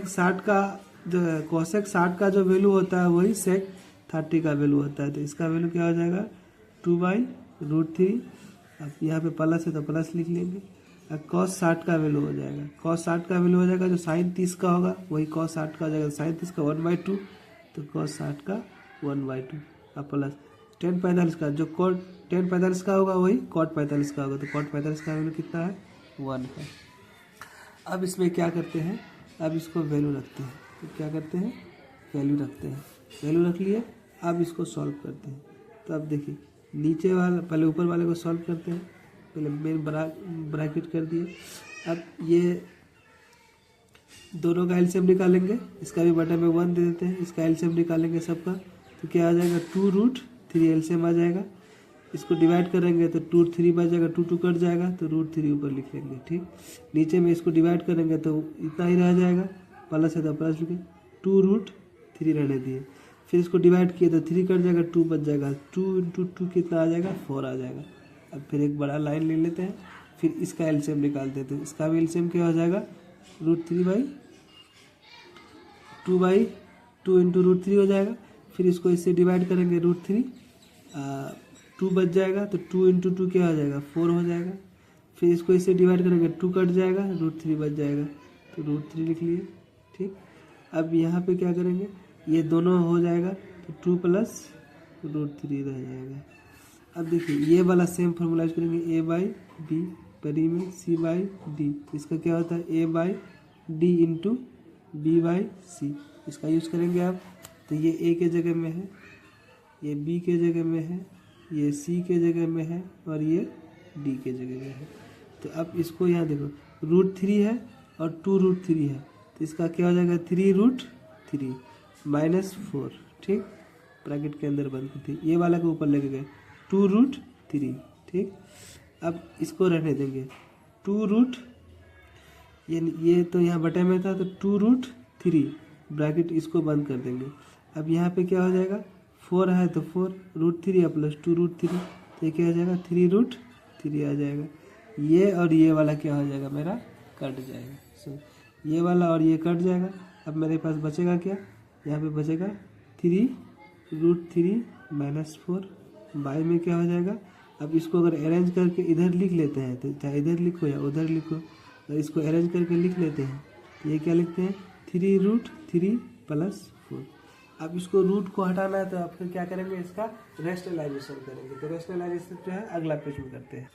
60 का जो है, कोसेक 60 का जो वैल्यू होता है वही सेक 30 का वैल्यू होता है, तो इसका वैल्यू क्या हो जाएगा 2/√3। अब यहाँ पे प्लस है तो प्लस लिख लेंगे। अब cos 60 का वैल्यू हो जाएगा, cos 60 का वैल्यू हो जाएगा जो sin 30 का होगा वही cos 60 का हो जाएगा, sin 30 का 1/2, तो cos 60 का 1/2, अब प्लस tan 45 का, जो tan 45 का होगा वही cot 45 का होगा, तो cot 45 का वैल्यू कितना है 1 है। अब इसमें क्या करते हैं, अब इसको वैल्यू रखते हैं, तो क्या करते हैं वैल्यू रखते हैं, वैल्यू रख लिए। अब इसको सॉल्व करते हैं, तो अब देखिए नीचे वाला पहले ऊपर वाले को सॉल्व करते हैं, पहले मेन ब्रैकेट कर दिए। अब ये दोनों का एलसीएम निकालेंगे, इसका भी बटा में 1 दे देते हैं, इसका एलसीएम निकालेंगे सबका, तो क्या आ जाएगा 2√3 एलसीएम आ जाएगा। इसको डिवाइड करेंगे तो 2/3 बच जाएगा, 2 कट जाएगा तो √3 ऊपर लिख लेंगे। ठीक, नीचे में इसको डिवाइड करेंगे तो इतना ही रह जाएगा, प्लस है तो प्लस लिखे, 2√3 रहने दिए। फिर इसको डिवाइड किए तो 3 कट जाएगा, 2 बच जाएगा, 2 × 2 कितना आ जाएगा 4 आ जाएगा। अब फिर एक बड़ा लाइन ले लेते हैं, फिर इसका एलसीएम निकाल देते हैं, इसका भी एलसीएम क्या हो जाएगा √3/2/2 × √3 हो जाएगा। फिर इसको इससे डिवाइड करेंगे √3, 2 बच जाएगा तो 2 इंटू 2 क्या हो जाएगा 4 हो जाएगा। फिर इसको इससे डिवाइड करेंगे 2 कट जाएगा, √3 बच जाएगा तो √3 लिख लिए। ठीक, अब यहाँ पे क्या करेंगे, ये दोनों हो जाएगा तो 2 प्लस √3 रह जाएगा। अब देखिए ये वाला सेम फॉर्मूला यूज करेंगे, a/b परी में c/d, इसका क्या होता है a/d इंटू b/c, इसका यूज करेंगे आप। तो ये a के जगह में है, ये b के जगह में है, ये c के जगह में है और ये d के जगह में है। तो अब इसको यहाँ देखो √3 है और 2√3 है, तो इसका क्या हो जाएगा 3√3 -4। ठीक, ब्रैकेट के अंदर बंद थी, ये वाला के ऊपर लेके गए 2√3। ठीक, अब इसको रहने देंगे 2 ये तो यहाँ बटे में था तो 2√3 ब्रैकेट इसको बंद कर देंगे। अब यहाँ पे क्या हो जाएगा 4 है तो 4 √3 प्लस 2√3, तो ये क्या हो जाएगा 3√3 आ जाएगा। ये और ये वाला क्या हो जाएगा मेरा कट जाएगा, सो ये वाला और ये कट जाएगा। अब मेरे पास बचेगा क्या, यहाँ पे बचेगा 3√3 -4 बाई में क्या हो जाएगा। अब इसको अगर अरेंज करके इधर लिख लेते हैं तो चाहे इधर लिखो या उधर लिखो, अगर इसको अरेंज करके लिख लेते हैं तो ये क्या लिखते हैं 3√3 + 4। अब इसको रूट को हटाना है तो आप फिर क्या करेंगे, इसका रेशनलाइजेशन करेंगे। तो रेशनलाइजेशन जो है अगला पेज में करते हैं।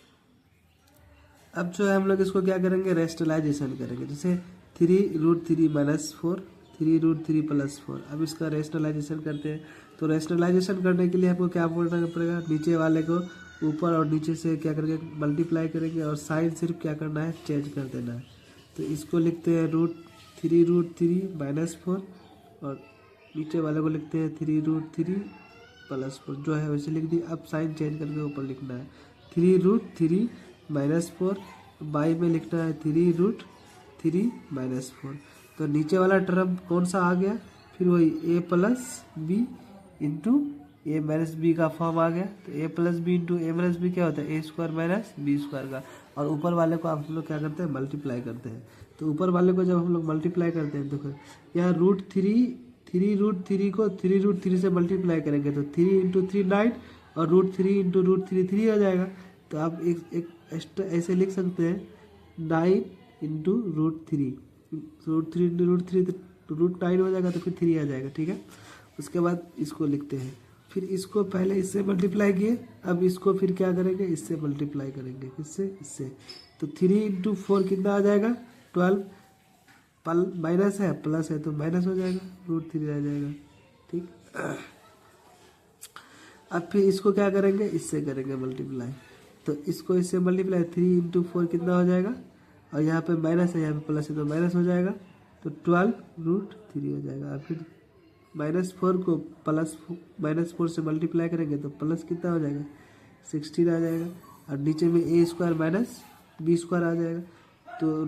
अब जो है हम लोग इसको क्या करेंगे रेशनलाइजेशन करेंगे, जैसे 3√3 -4 3√3 + 4। अब इसका रेशनलाइजेशन करते हैं। तो रेशनलाइजेशन करने के लिए आपको क्या बोलना पड़ेगा, नीचे वाले को ऊपर और नीचे से क्या करेंगे मल्टीप्लाई करेंगे और साइन सिर्फ क्या करना है चेंज कर देना है। तो इसको लिखते हैं 3√3 -4 और नीचे वाले को लिखते हैं 3√3 + 4, जो है वैसे लिख दिए। अब साइन चेंज करके ऊपर लिखना है 3√3 -4 बाई में लिखना है 3√3 -4। तो नीचे वाला टर्म कौन सा आ गया, फिर वही a + b into a - b का फॉर्म आ गया। तो a + b into a - b क्या होता है a² - b² का, और ऊपर वाले को आप लोग क्या करते हैं मल्टीप्लाई करते हैं। तो ऊपर वाले को जब हम लोग मल्टीप्लाई करते हैं तो यहाँ √3 को 3√3 से मल्टीप्लाई करेंगे तो 3 इंटू 3 9 और √3 इंटू √3 3 आ जाएगा। तो आप एक एक्स्ट्रा ऐसे लिख सकते हैं 9 इंटू √3 √3 इंटू √3 तो √9 हो जाएगा, तो फिर 3 आ जाएगा। ठीक है, उसके बाद इसको लिखते हैं, फिर इसको पहले इससे मल्टीप्लाई किए, अब इसको फिर क्या करेंगे इससे मल्टीप्लाई करेंगे, किससे इससे। तो 3 इंटू 4 कितना आ जाएगा 12, माइनस है प्लस है तो माइनस हो जाएगा √3 आ जाएगा। ठीक, अब फिर इसको क्या करेंगे इससे करेंगे मल्टीप्लाई, तो इसको इससे मल्टीप्लाई 3 इंटू 4 कितना हो जाएगा, और यहाँ पे माइनस है यहाँ पे प्लस है तो माइनस हो जाएगा, तो 12√3 हो जाएगा। फिर -4 को -4 से मल्टीप्लाई करेंगे तो प्लस कितना हो जाएगा 16 आ जाएगा, और नीचे में a² - b² आ जाएगा। तो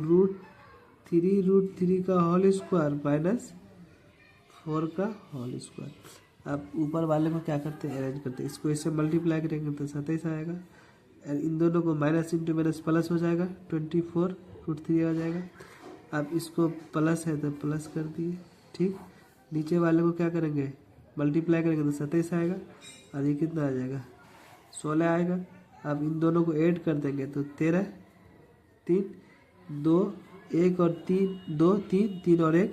√3 का होल स्क्वायर -4 का होल स्क्वायर। अब ऊपर वाले को क्या करते हैं अरेंज करते हैं, इसको इससे मल्टीप्लाई करेंगे तो 27 आएगा, और इन दोनों को माइनस इंटू माइनस प्लस हो जाएगा 24√3 आ जाएगा। अब इसको प्लस है तो प्लस कर दिए। ठीक, नीचे वाले को क्या करेंगे मल्टीप्लाई करेंगे तो 27 आएगा, और ये कितना आ जाएगा 16 आएगा। अब इन दोनों को ऐड कर देंगे तो 13 3 2 1 और 3 2 3 3 और 1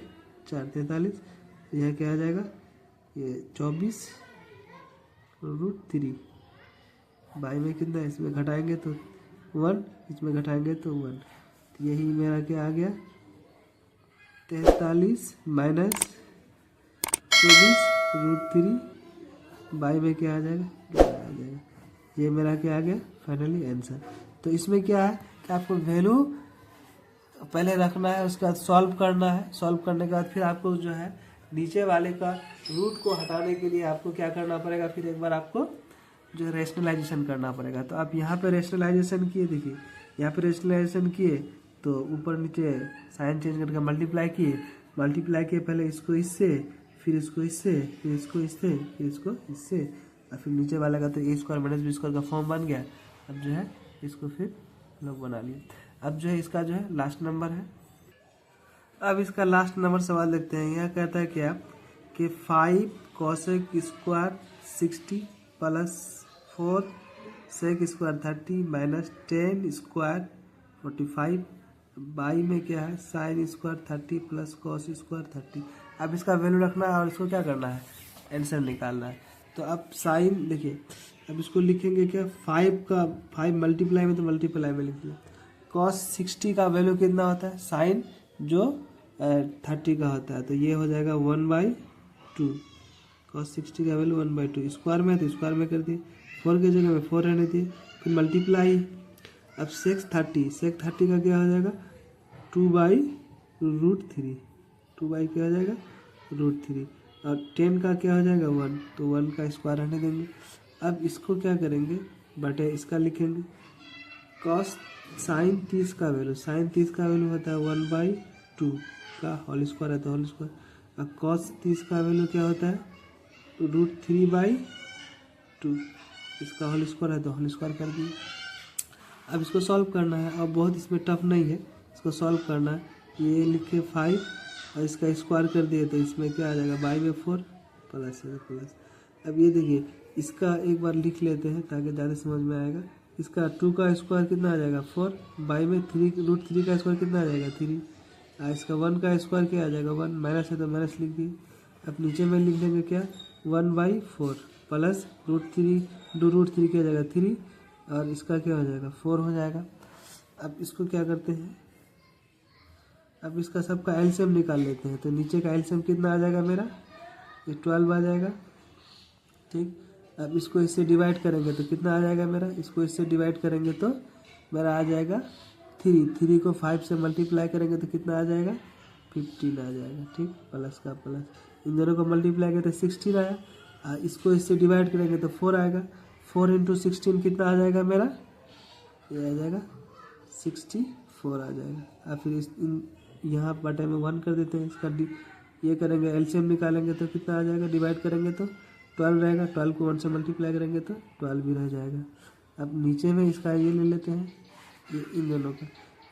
4 43, यह क्या आ जाएगा ये 24√3 बाई में कितना इसमें घटाएंगे तो 1, इसमें घटाएंगे तो 1, तो यही मेरा क्या आ गया 43 - 24√3 बाई में क्या आ जाएगा 11 आ जाएगा। ये मेरा क्या आ गया फाइनली आंसर। तो इसमें क्या है कि आपको वैल्यू पहले रखना है, उसके बाद सॉल्व करना है, सॉल्व करने के बाद फिर आपको जो है नीचे वाले का रूट को हटाने के लिए आपको क्या करना पड़ेगा, फिर एक बार आपको जो है रेशनलाइजेशन करना पड़ेगा। तो आप यहाँ पे रेशनलाइजेशन किए, देखिए यहाँ पे रेशनलाइजेशन किए तो ऊपर नीचे साइन चेंज करके मल्टीप्लाई किए पहले इसको इससे, फिर इसको इससे, फिर इसको इससे, फिर इसको इससे, और फिर नीचे वाला का तो a² - b² का फॉर्म बन गया। अब जो है इसको फिर लोग बना लिए। अब जो है इसका जो है लास्ट नंबर है। अब इसका लास्ट नंबर सवाल देखते हैं। यह कहता है क्या कि 5 cosec square 60 plus 4 sec square 30 minus 10 square 45 by में क्या है sine square 30 plus cos square 30। अब इसका वैल्यू रखना है और इसको क्या करना है आंसर निकालना है। तो अब साइन देखिए, अब इसको लिखेंगे क्या 5 मल्टीप्लाई में तो मल्टीप्लाई में लिख दिया। कॉस 60 का वैल्यू कितना होता है साइन जो 30 का होता है, तो ये हो जाएगा 1/2। कॉस 60 का वैल्यू 1/2 स्क्वायर में, तो स्क्वायर में कर दिए, 4 की जगह में 4 रहने दिए, फिर मल्टीप्लाई। अब सेक 30 का क्या हो जाएगा 2/√3, 2 क्या हो जाएगा √3, और 10 का क्या हो जाएगा 1, तो 1 का स्क्वायर रहने देंगे। अब इसको क्या करेंगे बटे इसका लिखेंगे कॉस साइन 30 का वैल्यू होता है 1/2 का होल स्क्वायर है तो होल स्क्वायर। अब कॉस 30 का वैल्यू क्या होता है √3/2, इसका होल स्क्वायर है तो होल स्क्वायर कर दिए। अब इसको सॉल्व करना है, अब बहुत इसमें टफ नहीं है, इसको सॉल्व करना है। ये लिखे 5 और इसका स्क्वायर कर दिए तो इसमें क्या आ जाएगा बाई में 4 प्लस है प्लस। अब ये देखिए इसका एक बार लिख लेते हैं ताकि ज़्यादा समझ में आएगा। इसका 2 का स्क्वायर कितना आ जाएगा 4, बाई में 3 √3 का स्क्वायर कितना आ जाएगा 3, इसका 1 का स्क्वायर क्या आ जाएगा 1, माइनस है तो माइनस लिख दिए। अब नीचे में लिख देंगे क्या 1/4 प्लस √3 क्या जाएगा 3, और इसका क्या हो जाएगा 4 हो जाएगा। अब इसको क्या करते हैं, अब इसका सबका एलसीएम निकाल लेते हैं। तो नीचे का एलसीएम कितना आ जाएगा मेरा ये 12 आ जाएगा, ठीक। अब इसको इससे डिवाइड करेंगे तो कितना आ जाएगा मेरा, इसको इससे डिवाइड करेंगे तो मेरा आ जाएगा 3 को 5 से मल्टीप्लाई करेंगे तो कितना आ जाएगा 15 आ जाएगा, ठीक। प्लस का प्लस, इन दोनों को मल्टीप्लाई करें तो 16 आया, इसको इससे डिवाइड करेंगे तो 4 आएगा, 4 × 16 कितना आ जाएगा मेरा, ये आ जाएगा 64 आ जाएगा। अब फिर यहाँ बटे में 1 कर देते हैं, इसका ये करेंगे एलसीएम निकालेंगे तो कितना आ जाएगा, डिवाइड करेंगे तो 12 रहेगा, 12 को 1 से मल्टीप्लाई करेंगे तो 12 भी रह जाएगा। अब नीचे में इसका ये ले लेते हैं, ये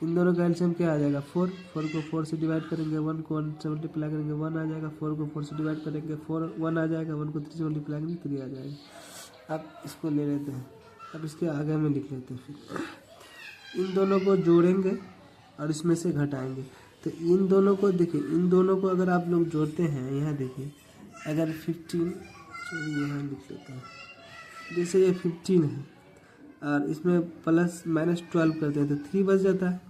इन दोनों का एलसीएम क्या आ जाएगा 4 को 4 से डिवाइड करेंगे, 1 को 1 से मल्टीप्लाई करेंगे 1 आ जाएगा, 4 को 4 से डिवाइड करेंगे 1 आ जाएगा, 1 को 3 से मल्टीप्लाई करेंगे 3 आ जाएगा। अब इसको ले लेते हैं, अब इसके आगे में लिख लेते हैं, फिर इन दोनों को जोड़ेंगे और इसमें से घटाएंगे। तो इन दोनों को देखिए, इन दोनों को अगर आप लोग जोड़ते हैं, यहाँ देखिए अगर 15, चलिए यहाँ लिख लेते हैं, जैसे ये 15 है और इसमें प्लस माइनस 12 करते हैं तो 3 बच जाता है,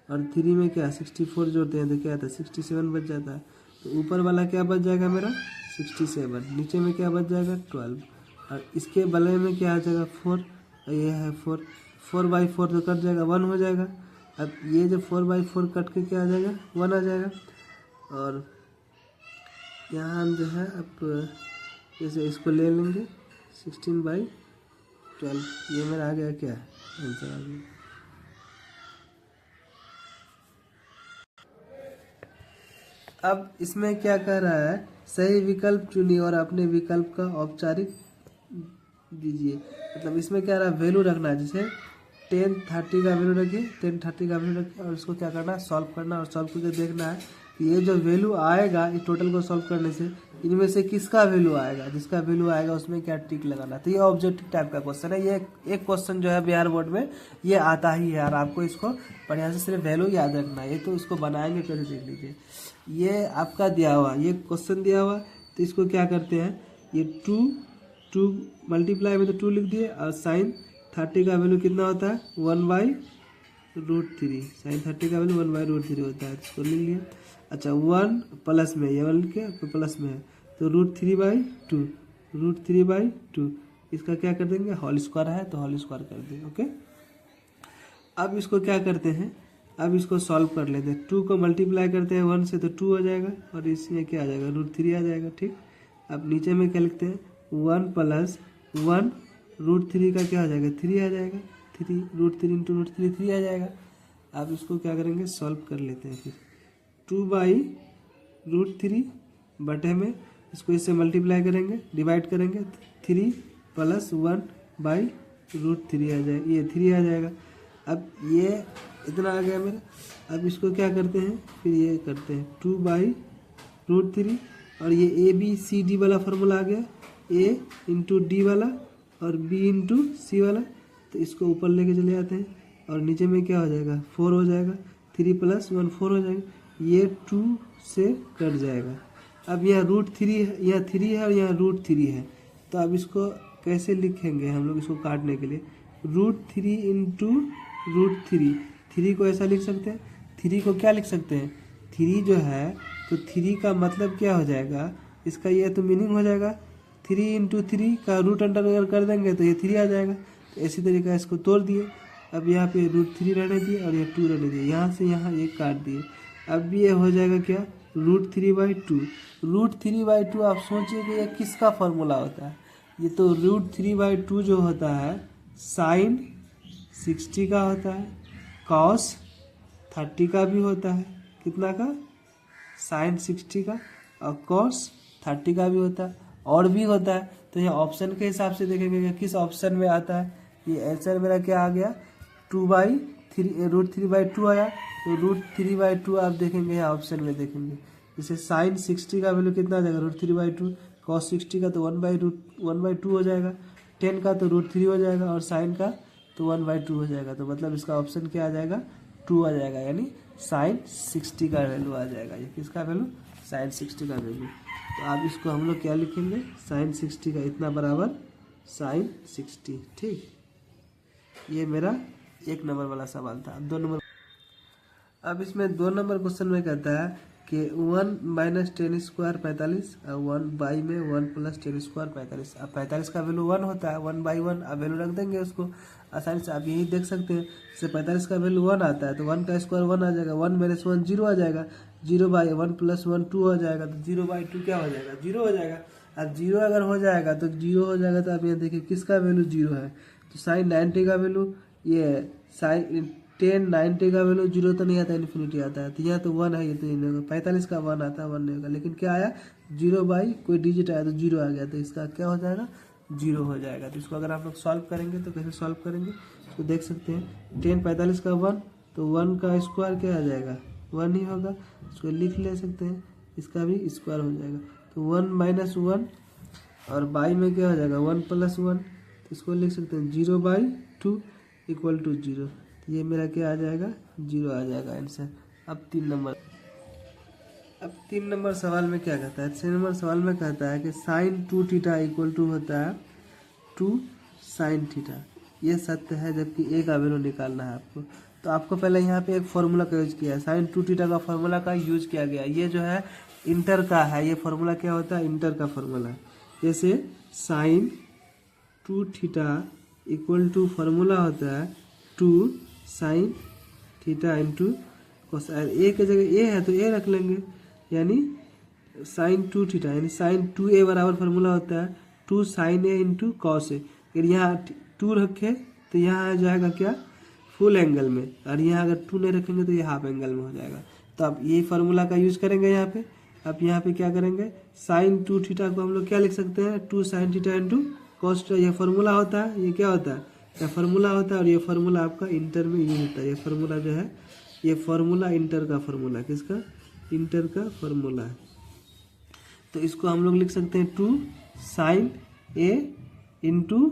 और 3 में क्या 64 जोड़ते हैं तो क्या आता है 67 बच जाता है। तो ऊपर वाला क्या बच जाएगा मेरा 67, नीचे में क्या बच जाएगा 12, और इसके बगल में क्या आ जाएगा 4, और ये है 4/4 तो कट जाएगा 1 हो जाएगा। अब ये जो 4/4 कट के क्या आ जाएगा 1 आ जाएगा, और यहाँ हम जो है अब जैसे इसको ले लेंगे 16/12, ये मेरा आ गया क्या आंसर आ गया। अब इसमें क्या कह रहा है, सही विकल्प चुनिए और अपने विकल्प का औपचारिक दीजिए। मतलब इसमें क्या रहा वैल्यू रखना है, जैसे 10 30 का वैल्यू रखिए, 10 30 का वैल्यू रखिए, और इसको क्या करना है सॉल्व करना, और सॉल्व करके देखना है कि ये जो वैल्यू आएगा इस टोटल को सॉल्व करने से इनमें से किसका वैल्यू आएगा, जिसका वैल्यू आएगा उसमें क्या टिक लगाना। तो ये ऑब्जेक्टिव टाइप का क्वेश्चन है, ये एक क्वेश्चन जो है बिहार बोर्ड में ये आता ही है, और आपको इसको बढ़िया से सिर्फ वैल्यू याद रखना है। ये तो इसको बनाएंगे कैसे देख लीजिए, ये आपका दिया हुआ, ये क्वेश्चन दिया हुआ, तो इसको क्या करते हैं, ये 2 मल्टीप्लाई में तो 2 लिख दिए, और साइन 30 का वैल्यू कितना होता है 1/√3, साइन 30 का वैल्यू 1/√3 होता है, इसको लिख लिया। अच्छा 1 प्लस में ये 1 के प्लस में है तो √3/2, इसका क्या कर देंगे होल स्क्वायर है तो होल स्क्वायर कर देंगे, ओके। अब इसको क्या करते हैं, अब इसको सॉल्व कर लेते हैं, 2 को मल्टीप्लाई करते हैं 1 से तो 2 हो जाएगा, और इसमें क्या आ जाएगा √3 आ जाएगा, ठीक। अब नीचे में क्या लिखते हैं 1 + 1 √3 का क्या आ जाएगा 3 आ जाएगा, 3 √3 × √3 3 आ जाएगा। अब इसको क्या करेंगे सॉल्व कर लेते हैं, फिर 2/√3 बटे में इसको इससे मल्टीप्लाई करेंगे, डिवाइड करेंगे, 3 + 1/√3 आ जाएगा, ये 3 आ जाएगा। अब ये इतना आ गया मेरा। अब इसको क्या करते हैं, फिर ये करते हैं 2/√3 और ये ए बी सी डी वाला फार्मूला आ गया, ए इंटू डी वाला और बी इंटू सी वाला। तो इसको ऊपर लेके चले जाते हैं और नीचे में क्या हो जाएगा 4 हो जाएगा, 3 + 1 4 हो जाएगा, ये 2 से कट जाएगा। अब यहाँ √3 है, यहाँ 3 है और यहाँ √3 है। तो अब इसको कैसे लिखेंगे हम लोग इसको काटने के लिए, √3 इंटू √3, 3 को ऐसा लिख सकते हैं, 3 को क्या लिख सकते हैं 3 जो है, तो 3 का मतलब क्या हो जाएगा, इसका ये तो मीनिंग हो जाएगा 3 इंटू 3 का रूट अंडर अगर कर देंगे तो ये 3 आ जाएगा। तो इसी तरीके इसको तोड़ दिए, अब यहाँ पे √3 रहने दिए और ये 2 रहने दिए, यहाँ से यहाँ एक काट दिए। अब ये हो जाएगा क्या √3/2। √3/2 आप सोचिए कि ये किसका फॉर्मूला होता है, ये तो √3/2 जो होता है sin 60 का होता है, cos 30 का भी होता है, कितना का sin 60 का, और cos 30 का भी होता है, और भी होता है। तो यहाँ ऑप्शन के हिसाब से देखेंगे कि किस ऑप्शन में आता है। ये आंसर मेरा क्या आ गया 2/3 √3/2 आया। तो √3/2 आप देखेंगे यहाँ ऑप्शन में देखेंगे, जैसे sin 60 का वैल्यू कितना आ जाएगा √3/2, cos 60 का तो 1/2 हो जाएगा, 10 का तो √3 हो जाएगा और sin का तो 1/2 हो जाएगा। तो मतलब इसका ऑप्शन क्या आ जाएगा 2 आ जाएगा, यानी sin 60 का वैल्यू आ जाएगा। ये किसका वैल्यू sin 60 का वैल्यू। तो आप इसको हम लोग क्या लिखेंगे sin 60 का इतना बराबर sin 60। ठीक, ये मेरा 1 नंबर वाला सवाल था। 2 नंबर, अब इसमें 2 नंबर क्वेश्चन में कहता है कि 1 - 10² 45 और 1 में 1 + 10² 45। अब 45 का वैल्यू 1 होता है, 1/1 आप वैल्यू रख देंगे उसको आसानी से। आप यही देख सकते हैं, जैसे 45 का वैल्यू 1 आता है तो 1 का स्क्वायर 1 आ जाएगा, 1 - 1 0 आ जाएगा, 0/1 + 1 2 हो जाएगा, तो 0/2 क्या हो जाएगा 0 हो जाएगा। अब 0 अगर हो जाएगा तो 0 हो जाएगा, तो आप यहाँ देखिए किसका वैल्यू 0 है, तो sin 90 का वैल्यू, ये sin 10 90 का वैल्यू 0 तो नहीं आता, इन्फिनिटी आता है। तो यहाँ तो 1 है, ये तो नहीं होगा, 45 का 1 आता है, 1 नहीं होगा, लेकिन क्या आया 0 बाई कोई डिजिट आया तो 0 आ गया, तो इसका क्या हो जाएगा 0 हो जाएगा। तो इसको अगर आप लोग सॉल्व करेंगे तो कैसे सॉल्व करेंगे, तो देख सकते हैं 10 45 का 1, तो 1 का स्क्वायर क्या आ जाएगा 1 ही होगा, इसको लिख ले सकते हैं, इसका भी स्क्वायर हो जाएगा। तो 1 - 1 और बाई में क्या हो जाएगा 1 + 1, तो इसको लिख सकते हैं 0/2 = 0। तो ये मेरा क्या आ जाएगा 0 आ जाएगा आंसर। अब 3 नंबर सवाल में क्या कहता है, 6 नंबर सवाल में कहता है कि sin 2θ = होता है 2 sin θ। ये सत्य है, जबकि ए का वैल्यू निकालना है आपको। तो आपको पहले यहाँ पे एक फार्मूला का यूज किया है, sin 2θ का फार्मूला का यूज किया गया। ये जो है इंटर का है, ये फार्मूला क्या होता है इंटर का फार्मूला। जैसे sin 2θ = फार्मूला होता है 2 sin θ × cos। ए की जगह ए है तो ए रख लेंगे, यानी sin 2θ यानी sin 2a बराबर फार्मूला होता है 2 sin a × cos a। अगर यहाँ 2 रखे तो यहाँ आ जाएगा क्या फुल एंगल में, और यहाँ अगर 2 नहीं रखेंगे तो ये हाफ एंगल में हो जाएगा। तो आप यही फार्मूला का यूज करेंगे यहाँ पे। अब यहाँ पे क्या करेंगे sin 2θ को हम लोग क्या लिख सकते हैं 2 sin θ × cos θ। यह फार्मूला होता है, ये क्या होता है यह फार्मूला होता है, और ये फार्मूला आपका इंटर में यूज होता है। ये फार्मूला जो है ये फार्मूला इंटर का फार्मूला, किसका इंटर का फार्मूला है। तो इसको हम लोग लिख सकते हैं 2 sin a ×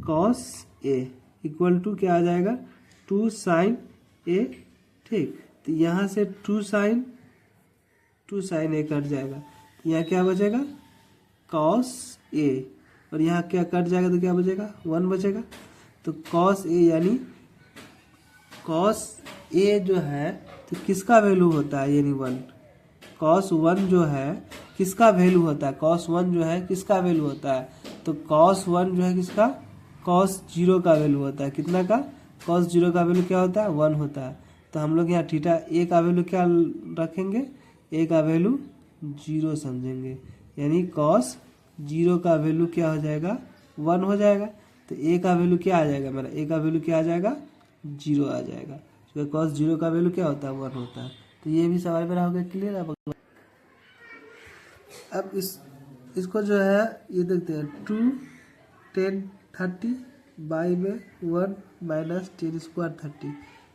cos a = क्या आ जाएगा 2 sin a। ठीक, तो यहाँ से 2 sin a कट जाएगा, तो यहाँ क्या बचेगा cos a, और यहाँ क्या कट जाएगा तो क्या बचेगा 1 बचेगा। तो cos a यानी cos a जो है तो किसका वैल्यू होता है, यानी 1। cos 1 जो है किसका वैल्यू होता है, cos 1 जो है किसका वैल्यू होता है, तो cos 1 जो है किसका cos 0 का वैल्यू होता है, कितना का cos 0 का वैल्यू क्या होता है 1 होता है। तो हम लोग यहाँ थीटा a का वैल्यू क्या रखेंगे, a का वैल्यू 0 समझेंगे, यानी cos 0 का वैल्यू क्या हो जाएगा 1 हो जाएगा। तो a का वैल्यू क्या आ जाएगा मेरा, a का वैल्यू क्या आ जाएगा 0 आ जाएगा, क्योंकि cos 0 का वैल्यू क्या होता है 1 होता है। तो ये भी सवाल मेरा हो गया क्लियर। अब इसको जो है ये देखते हैं 2 10 30 बाई में 1 - 10² 30।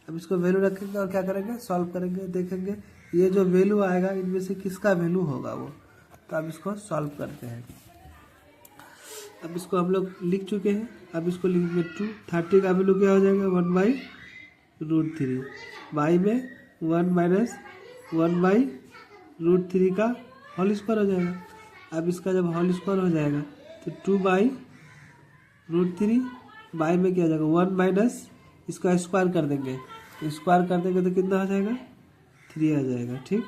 अब इसको वैल्यू रखेंगे और क्या करेंगे सॉल्व करेंगे, देखेंगे ये जो वैल्यू आएगा इनमें से किसका वैल्यू होगा वो। तो अब इसको सॉल्व करते हैं। अब इसको हम लोग लिख चुके हैं, अब इसको लिखेंगे 2। 30 का वैल्यू क्या हो जाएगा 1/√3, बाई में 1 माइनस 1/√3 का होल स्क्वायर हो जाएगा। अब इसका जब होल स्क्वायर हो जाएगा तो 2/√3 बाई में क्या हो जाएगा 1 माइनस इसका स्क्वायर कर देंगे, स्क्वायर कर देंगे तो कितना हो जाएगा 3 आ जाएगा। ठीक,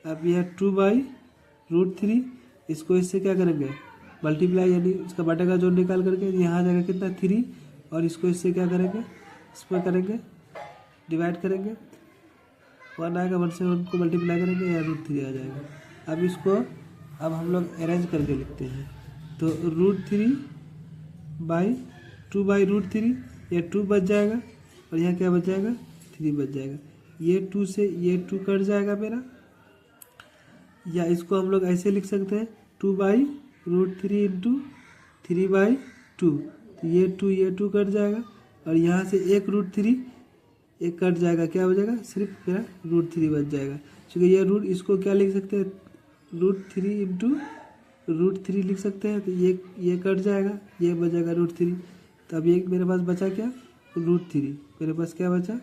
अब यह 2/√3 इसको इससे क्या करेंगे मल्टीप्लाई, यानी इसका बटे का जोड़ निकाल करके यहाँ आ जाएगा कितना 3, और इसको इससे क्या करेंगे इसमें करेंगे डिवाइड करेंगे, 1 आएगा, 1 से 1 को मल्टीप्लाई करेंगे या √3 आ जाएगा। अब इसको अब हम लोग अरेंज करके लिखते हैं, तो √3/2/√3 ये 2 बच जाएगा और यहाँ क्या बच जाएगा 3 बच जाएगा। ये 2 से ये 2 कट जाएगा मेरा, या इसको हम लोग ऐसे लिख सकते हैं 2/√3 इंटू 3/2, तो ये 2 कट जाएगा और यहाँ से एक √3 एक कट जाएगा, क्या हो जाएगा सिर्फ मेरा √3 बच जाएगा। क्योंकि ये रूट इसको क्या लिख सकते हैं √3 इंटू √3 लिख सकते हैं, तो ये कट जाएगा, ये बचेगा √3। तो अब ये मेरे पास बचा क्या √3, मेरे पास क्या बचा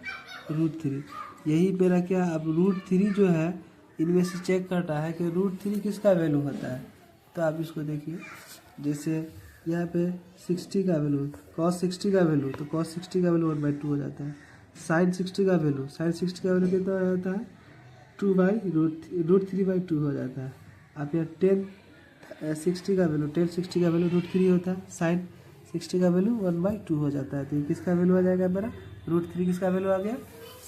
√3। यही मेरा क्या, अब √3 जो है इनमें से चेक करना है कि √3 किसका वैल्यू होता है। तो आप इसको देखिए, जैसे यहाँ पे 60 का वैल्यू cos 60 का वैल्यू, तो cos 60 का वैल्यू 1/2 हो जाता है। sin 60 का वैल्यू कितना हो जाता है 2/√3/2 हो जाता है। आप यहाँ 10 60 का वैल्यू √3 होता है, sin 60 का वैल्यू 1/2 हो जाता है। तो ये किसका वैल्यू आ जाएगा मेरा √3 किसका वैल्यू आ गया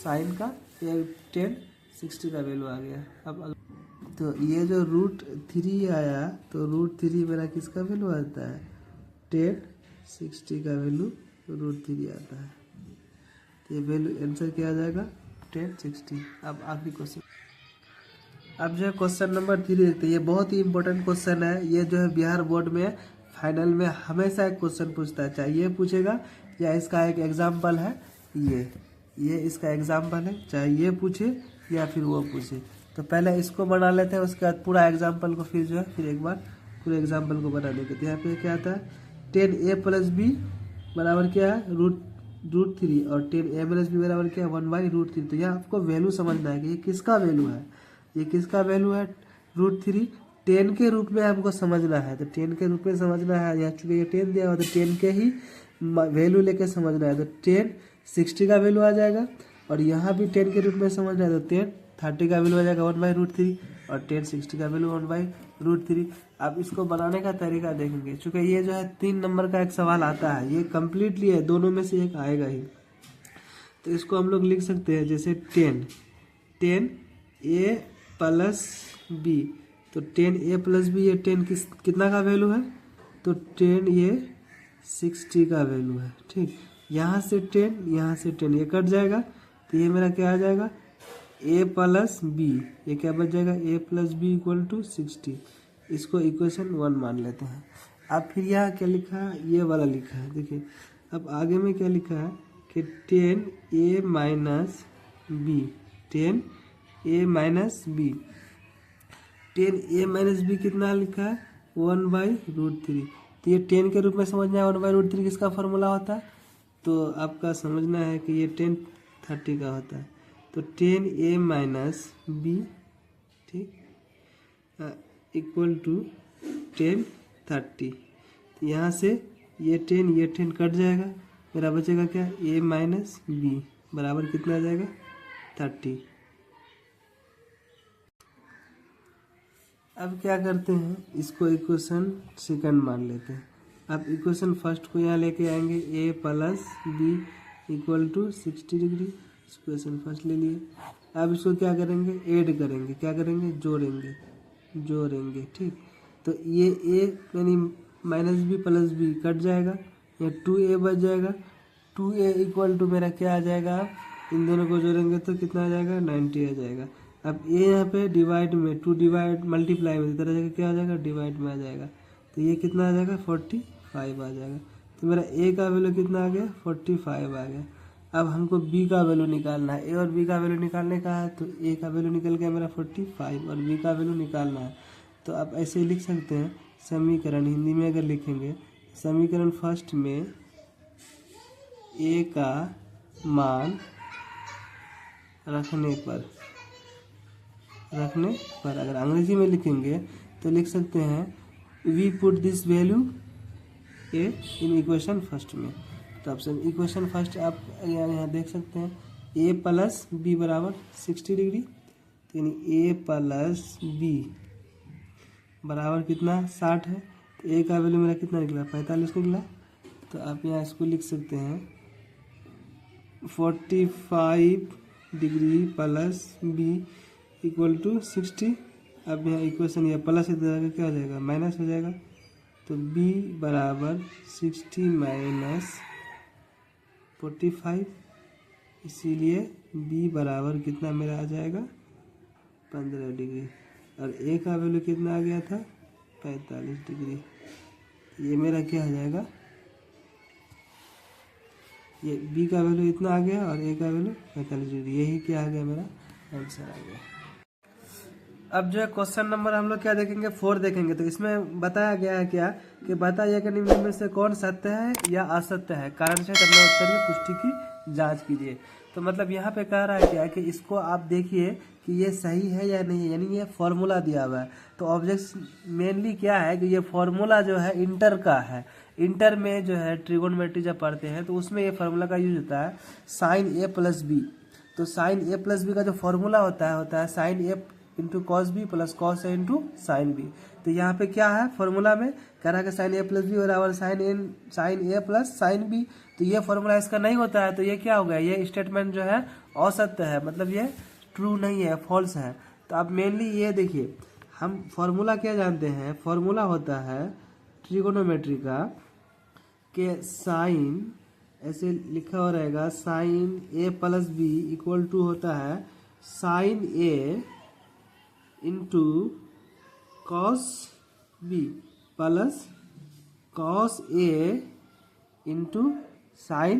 sin का, ये 10 60 का वैल्यू आ गया। अब तो ये जो √3 आया, तो √3 मेरा किसका वैल्यू आता है 10 60 का वैल्यू √3 आता है। तो ये वैल्यू आंसर क्या आ जाएगा 10 60। अब आखिरी क्वेश्चन, अब जो है क्वेश्चन नंबर 3 देखते हैं। ये बहुत ही इंपॉर्टेंट क्वेश्चन है, ये जो है बिहार बोर्ड में फाइनल में हमेशा एक क्वेश्चन पूछता है, चाहे ये पूछेगा या इसका एक एग्जाम्पल है, ये इसका एग्जाम्पल है, चाहे ये पूछे या फिर वो पूछे। तो पहले इसको बना लेते हैं, उसके बाद पूरा एग्जाम्पल को फिर जो है फिर एक बार पूरे एग्जाम्पल को बना लेते हैं। यहाँ पे क्या आता है 10a + b बराबर क्या है √3 और 10a - b बराबर क्या है 1/√3। तो यहाँ आपको वैल्यू समझना है कि ये किसका वैल्यू है, ये किसका वैल्यू है √3 10 के रूप में हमको समझना है। तो 10 के रूप में समझना है, यहाँ चूँकि ये 10 दिया हुआ तो 10 के ही वैल्यू लेके समझना है। तो 10 60 का वैल्यू आ जाएगा और यहाँ भी 10 के रूप में समझना है, तो 10 30 का वैल्यू आ जाएगा 1/√3 और 10 60 का वैल्यू 1/√3। अब इसको बनाने का तरीका देखेंगे, चूँकि ये जो है 3 नंबर का एक सवाल आता है, ये कम्प्लीटली है, दोनों में से एक आएगा ही। तो इसको हम लोग लिख सकते हैं जैसे 10a + b, तो 10a + b, ये 10 कितना का वैल्यू है, तो 10 ये 60 का वैल्यू है। ठीक, यहाँ से 10 यहाँ से 10 ये कट जाएगा, तो ये मेरा क्या आ जाएगा a + b, ये क्या बच जाएगा a + b = 60। इसको इक्वेशन 1 मान लेते हैं। अब फिर यहाँ क्या लिखा है, ये वाला लिखा है, देखिए अब आगे में क्या लिखा है कि 10a - b, 10a - b कितना लिखा है 1/√3। तो ये 10 के रूप में समझना है 1/√3 किसका फॉर्मूला होता है, तो आपका समझना है कि ये 10 30 का होता है। तो 10a - b ठीक = 10 30। तो यहाँ से ये 10 कट जाएगा, मेरा बचेगा क्या a - b बराबर कितना आ जाएगा 30। अब क्या करते हैं, इसको इक्वेशन सेकंड मान लेते हैं। अब इक्वेशन फर्स्ट को यहाँ लेके आएंगे a + b = 60 degree, equation first ले लिए। अब इसको क्या करेंगे ऐड करेंगे, क्या करेंगे जोड़ेंगे। ठीक, तो ये a यानी -b + b कट जाएगा, ये 2a बच जाएगा। 2a = मेरा क्या आ जाएगा, इन दोनों को जोड़ेंगे तो कितना आ जाएगा 90 आ जाएगा। अब a यहाँ पे डिवाइड में 2 डिवाइड मल्टीप्लाई में इधर आ जाएगा, क्या आ जाएगा डिवाइड में आ जाएगा, तो ये कितना आ जाएगा 45 आ जाएगा। तो मेरा a का वैल्यू कितना आ गया 45 आ गया। अब हमको b का वैल्यू निकालना है, a और b का वैल्यू निकालने का है, तो a का वैल्यू निकल गया मेरा 45 और b का वैल्यू निकालना है। तो आप ऐसे ही लिख सकते हैं समीकरण। हिंदी में अगर लिखेंगे समीकरण फर्स्ट में ए का मान रखने पर अगर अंग्रेजी में लिखेंगे तो लिख सकते हैं we put this value A in equation first में। तो ऑप्शन इक्वेशन फर्स्ट आप यहाँ देख सकते हैं ए प्लस बी बराबर 60 डिग्री, तो यानी ए प्लस बी बराबर कितना 60 है। तो ए का वैल्यू मेरा कितना निकला 45 निकला। तो आप यहाँ इसको लिख सकते हैं 45 degree plus B equal to 60। अब यहाँ इक्वेशन या प्लस इधर क्या हो जाएगा माइनस हो जाएगा। तो b बराबर 60 माइनस 45, इसीलिए b बराबर कितना मेरा आ जाएगा 15 डिग्री। और a का वैल्यू कितना आ गया था 45 डिग्री। ये मेरा क्या हो जाएगा, ये b का वैल्यू इतना आ गया और a का वैल्यू 45 डिग्री। यही क्या आ गया मेरा आंसर आ गया। अब जो है क्वेश्चन नंबर हम लोग क्या देखेंगे 4 देखेंगे। तो इसमें बताया गया है क्या कि बताइए कि निम्न में से कौन सत्य है या असत्य है, कारण से तब उत्तर की पुष्टि की जांच कीजिए। तो मतलब यहाँ पे कह रहा है क्या कि इसको आप देखिए कि ये सही है या नहीं है, यानी ये फॉर्मूला दिया हुआ है। तो ऑब्जेक्ट मेनली क्या है कि ये फॉर्मूला जो है इंटर का है। इंटर में जो है ट्रिगोनोमेट्री जब पढ़ते हैं तो उसमें ये फार्मूला का यूज होता है साइन ए प्लस बी। तो साइन ए प्लस बी का जो फॉर्मूला होता है sine A into cos B plus cos A into sine B. तो यहाँ पे क्या है फॉर्मूला में कह रहा है कि साइन ए प्लस बी बराबर sine A plus sine B. तो ये फॉर्मूला इसका नहीं होता है, तो ये क्या हो गया, ये स्टेटमेंट जो है असत्य है, मतलब ये ट्रू नहीं है, फॉल्स है। तो आप मेनली ये देखिए, हम फॉर्मूला क्या जानते हैं, फॉर्मूला होता है ट्रिगोनोमेट्री का कि साइन ऐसे लिखा हो रहेगा sine A plus B equal to होता है sine A into cos B plus cos A into sine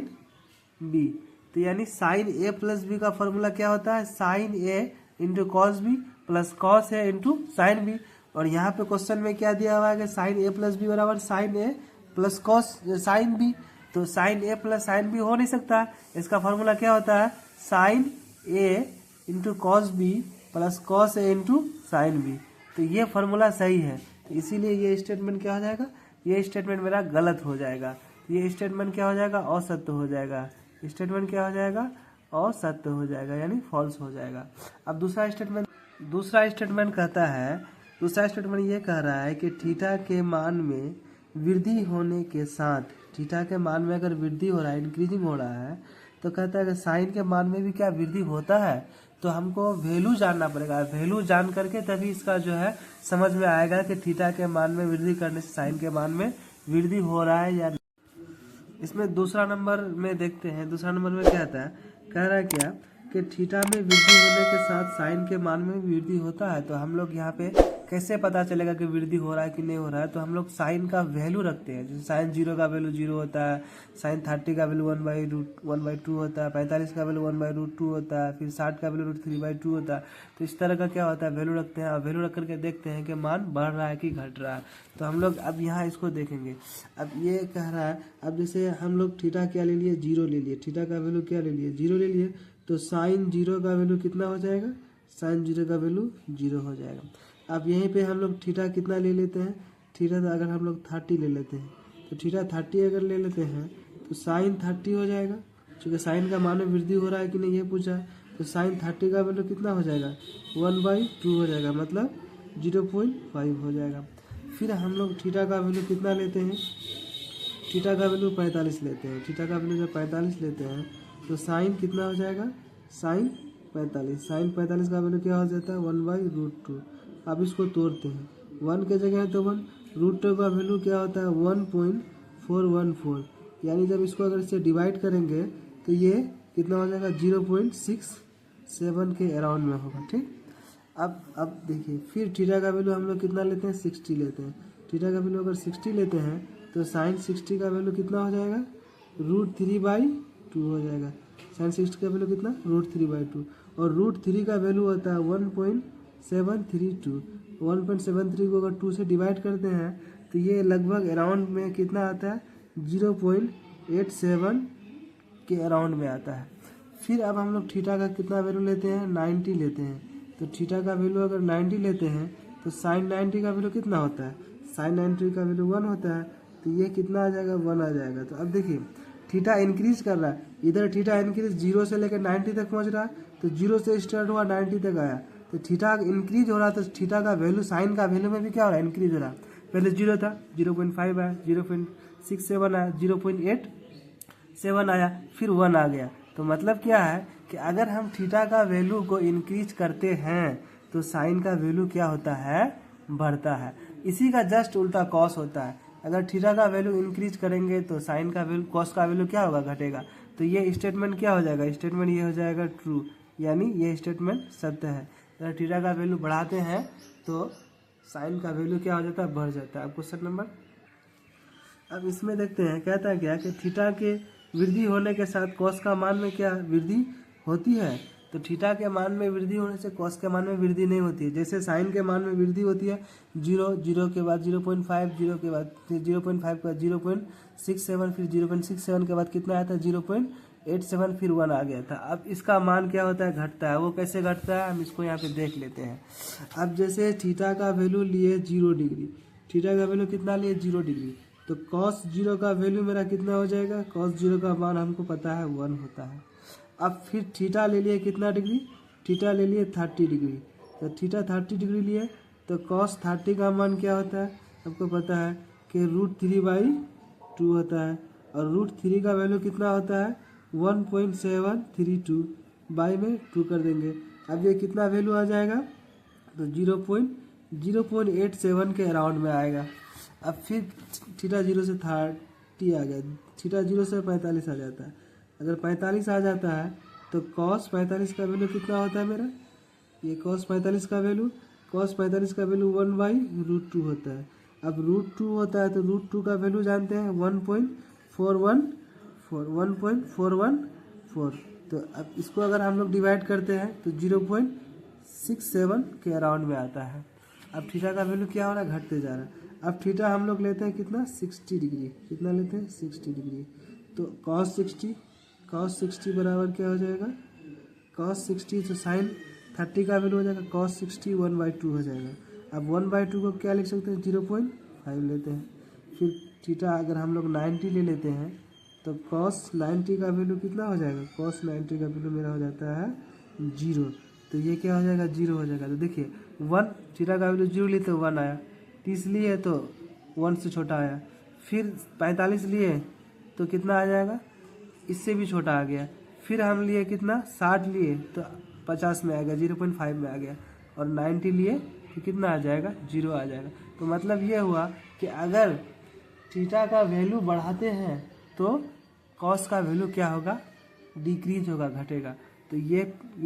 B. तो यानी साइन ए प्लस बी का फॉर्मूला क्या होता है sine A into cos B plus cos A into sine B. और यहाँ पे क्वेश्चन में क्या दिया हुआ है कि साइन ए प्लस बी बराबर sine A plus cos sine B. तो sine A plus sine B हो नहीं सकता, इसका फॉर्मूला क्या होता है sine A into cos B plus cos A into sine B. तो ये फॉर्मूला सही है, तो इसीलिए ये स्टेटमेंट क्या हो जाएगा, ये स्टेटमेंट मेरा गलत हो जाएगा। ये स्टेटमेंट क्या हो जाएगा असत्य हो जाएगा। स्टेटमेंट क्या हो जाएगा असत्य हो जाएगा, यानी फॉल्स हो जाएगा। अब दूसरा स्टेटमेंट कहता है, दूसरा स्टेटमेंट ये कह रहा है कि थीटा के मान में वृद्धि होने के साथ, थीटा के मान में अगर वृद्धि हो रहा है इंक्रीजिंग हो रहा है, तो कहता है कि साइन के मान में भी क्या वृद्धि होता है। तो हमको वैल्यू जानना पड़ेगा, वैल्यू जान करके तभी इसका जो है समझ में आएगा कि थीटा के मान में वृद्धि करने से साइन के मान में वृद्धि हो रहा है या नहीं। इसमें दूसरा नंबर में देखते हैं, दूसरा नंबर में क्या आता है, कह रहा है क्या कि थीटा में वृद्धि होने के साथ साइन के मान में वृद्धि होता है। तो हम लोग यहाँ पे कैसे पता चलेगा कि वृद्धि हो रहा है कि नहीं हो रहा है, तो हम लोग साइन का वैल्यू रखते हैं। जैसे साइन 0 का वैल्यू 0 होता है, साइन 30 का वैल्यू 1/2 होता है, 45 का वैल्यू 1/√2 होता है, फिर 60 का वैल्यू √3/2 होता है। तो इस तरह का क्या होता है वैल्यू रखते हैं, और वैल्यू रख करके देखते हैं कि मान बढ़ रहा है कि घट रहा है। तो हम लोग अब यहाँ इसको देखेंगे। अब ये कह रहा है, अब जैसे हम लोग थीटा क्या ले लिए 0 ले लिए, थीटा का वैल्यू क्या ले लिए 0 ले लिए, तो साइन 0 का वैल्यू कितना हो जाएगा, साइन 0 का वैल्यू 0 हो जाएगा। अब यहीं पे हम लोग थीटा कितना ले लेते हैं, थीटा तो अगर हम लोग 30 ले लेते हैं, तो थीटा 30 अगर ले लेते हैं तो साइन 30 हो जाएगा। क्योंकि साइन का मान में वृद्धि हो रहा है कि नहीं ये पूछा है, तो साइन 30 का वैल्यू कितना हो जाएगा 1/2 हो जाएगा, मतलब 0.5 हो जाएगा। फिर हम लोग थीटा का वैल्यू कितना लेते हैं, थीटा का वैल्यू 45 लेते हैं। थीटा का वैल्यू जब 45 लेते हैं तो साइन कितना हो जाएगा, साइन 45, साइन 45 का वैल्यू क्या हो जाता है 1/√2। अब इसको तोड़ते हैं, 1 के जगह है तो 1, √2 का वैल्यू क्या होता है 1.414, यानी जब इसको अगर इससे डिवाइड करेंगे तो ये कितना हो जाएगा 0.67 के अराउंड में होगा। ठीक, अब देखिए, फिर थीटा का वैल्यू हम लोग कितना लेते हैं 60 लेते हैं। थीटा का वैल्यू अगर 60 लेते हैं तो साइन 60 का वैल्यू कितना हो जाएगा √3/2 हो जाएगा। साइन 60 का वैल्यू कितना √3/2, और √3 का वैल्यू होता है 1.732, 1.73 को अगर 2 से डिवाइड करते हैं तो ये लगभग अराउंड में कितना आता है, 0.87 के अराउंड में आता है। फिर अब हम लोग थीटा का कितना वैल्यू लेते हैं, 90 लेते हैं। तो थीटा का वैल्यू अगर 90 लेते हैं तो साइन 90 का वैल्यू कितना होता है, साइन 90 का वैल्यू 1 होता है। तो ये कितना आ जाएगा, 1 आ जाएगा। तो अब देखिए थीटा इंक्रीज कर रहा है, इधर थीटा इंक्रीज 0 से लेकर 90 तक पहुंच रहा है। तो 0 से स्टार्ट हुआ 90 तक आया, तो थीटा इंक्रीज हो रहा है। तो थीटा का वैल्यू साइन का वैल्यू में भी क्या हो रहा है, इंक्रीज हो रहा है। पहले 0 था, 0.5 आया, 0.67 आया, 0.87 आया, फिर 1 आ गया। तो मतलब क्या है कि अगर हम थीटा का वैल्यू को इंक्रीज करते हैं तो साइन का वैल्यू क्या होता है, बढ़ता है। इसी का जस्ट उल्टा कॉस होता है। अगर थीटा का वैल्यू इंक्रीज करेंगे तो साइन का वैल्यू, कॉस का वैल्यू क्या होगा, घटेगा। तो ये स्टेटमेंट क्या हो जाएगा, स्टेटमेंट ये हो जाएगा ट्रू, यानी ये स्टेटमेंट सत्य है। अगर थीटा का वैल्यू बढ़ाते हैं तो साइन का वैल्यू क्या हो जाता है, बढ़ जाता है। अब क्वेश्चन नंबर, अब इसमें देखते हैं कहता है क्या कि थीटा के वृद्धि होने के साथ कॉस का मान में क्या वृद्धि होती है। तो थीटा के मान में वृद्धि होने से कॉस के मान में वृद्धि नहीं होती है। जैसे साइन के मान में वृद्धि होती है, 0 के बाद 0.5, 0 के बाद 0.5 के बाद 0.67, फिर 0.67 के बाद कितना आया था, 0.87, फिर 1 आ गया था। अब इसका मान क्या होता है, घटता है। वो कैसे घटता है, हम इसको यहाँ पे देख लेते हैं। अब जैसे थीटा का वैल्यू लिए 0 डिग्री, थीटा का वैल्यू कितना लिए, 0 डिग्री। तो cos 0 का वैल्यू मेरा कितना हो जाएगा, cos 0 का मान हमको पता है 1 होता है। अब फिर थीटा ले लिए कितना डिग्री, थीटा ले लिए 30 डिग्री। तो थीटा 30 डिग्री लिए तो cos 30 का मान क्या होता है, आपको पता है कि √3/2 होता है। और √3 का वैल्यू कितना होता है, 1.732 बाई में 2 कर देंगे। अब ये कितना वैल्यू आ जाएगा, तो 0.87 के अराउंड में आएगा। अब फिर थीटा 0 से 30 आ गया, थीटा 0 से 45 आ जाता है। अगर 45 आ जाता है तो cos 45 का वैल्यू कितना होता है मेरा, ये cos 45 का वैल्यू, cos 45 का वैल्यू 1/√2 होता है। अब √2 होता है तो √2 का वैल्यू जानते हैं 1.414। तो अब इसको अगर हम लोग डिवाइड करते हैं तो 0.67 के अराउंड में आता है। अब थीटा का वैल्यू क्या हो रहा है, घटते जा रहा है। अब थीटा हम लोग लेते हैं कितना, 60 डिग्री। कितना लेते हैं, 60 डिग्री। तो cos 60 बराबर क्या हो जाएगा, cos 60 तो साइन 30 का वैल्यू हो जाएगा, cos 60 1/2 हो जाएगा। अब 1/2 को क्या लिख सकते हैं, 0.5 लेते हैं। फिर थीटा अगर हम लोग 90 ले लेते हैं तो cos 90 का वैल्यू कितना हो जाएगा, cos 90 का वैल्यू मेरा हो जाता है 0। तो ये क्या हो जाएगा, 0 हो जाएगा। तो देखिए 1, थीटा का वैल्यू 0 लिए तो 1 आया, 30 लिए तो 1 से छोटा आया, फिर 45 लिए तो कितना आ जाएगा, इससे भी छोटा आ गया। फिर हम लिए कितना, 60 लिए तो 50 में आ गया, 0.5 में आ गया। और 90 लिए तो कितना आ जाएगा, 0 आ जाएगा। तो मतलब ये हुआ कि अगर थीटा का वैल्यू बढ़ाते हैं तो कॉस का वैल्यू क्या होगा, डिक्रीज होगा, घटेगा। तो ये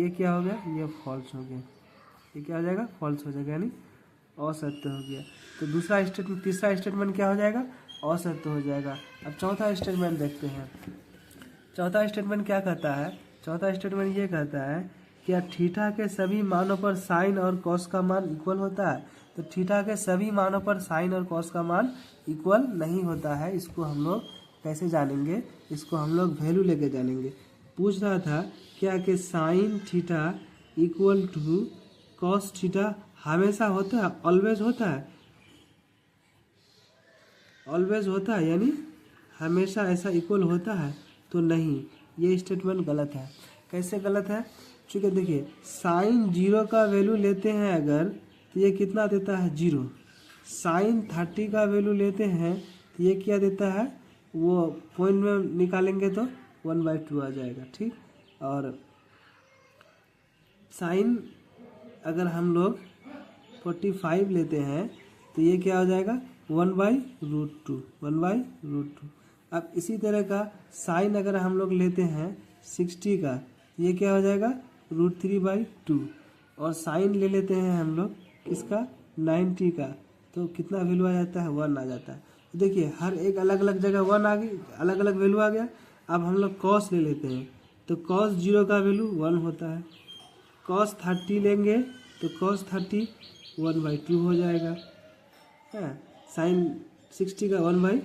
क्या हो गया, ये फॉल्स हो गया। ये क्या हो जाएगा, फॉल्स हो जाएगा, यानी असत्य हो गया। तो दूसरा स्टेटमेंट, तीसरा स्टेटमेंट क्या हो जाएगा, असत्य हो जाएगा। अब चौथा स्टेटमेंट देखते हैं। चौथा स्टेटमेंट क्या कहता है, चौथा स्टेटमेंट ये कहता है क्या थीटा के सभी मानों पर साइन और कॉस का मान इक्वल होता है। तो थीटा के सभी मानों पर साइन और कॉस का मान इक्वल नहीं होता है। इसको हम लोग कैसे जानेंगे, इसको हम लोग वैल्यू लेके जानेंगे। पूछ रहा था क्या कि sine theta equal to cos theta हमेशा होता है, ऑलवेज होता है, ऑलवेज होता है, यानी हमेशा ऐसा इक्वल होता है। तो नहीं, ये स्टेटमेंट गलत है। कैसे गलत है, चूँकि देखिए साइन 0 का वैल्यू लेते हैं अगर तो ये कितना देता है, 0। साइन 30 का वैल्यू लेते हैं तो ये क्या देता है, वो पॉइंट में निकालेंगे तो 1/2 आ जाएगा, ठीक। और साइन अगर हम लोग 45 लेते हैं तो ये क्या हो जाएगा, 1/√2, 1/√2। अब इसी तरह का साइन अगर हम लोग लेते हैं 60 का, ये क्या हो जाएगा, √3/2। और साइन ले लेते हैं हम लोग इसका 90 का, तो कितना वैल्यू आ जाता है, 1 आ जाता है। तो देखिए हर एक अलग अलग जगह 1 आ गई, अलग अलग वैल्यू आ गया। अब हम लोग कॉस ले लेते हैं तो cos 0 का वैल्यू 1 होता है। cos 30 लेंगे तो cos 30 1/2 हो जाएगा। हाँ, साइन 60 का 1 बाई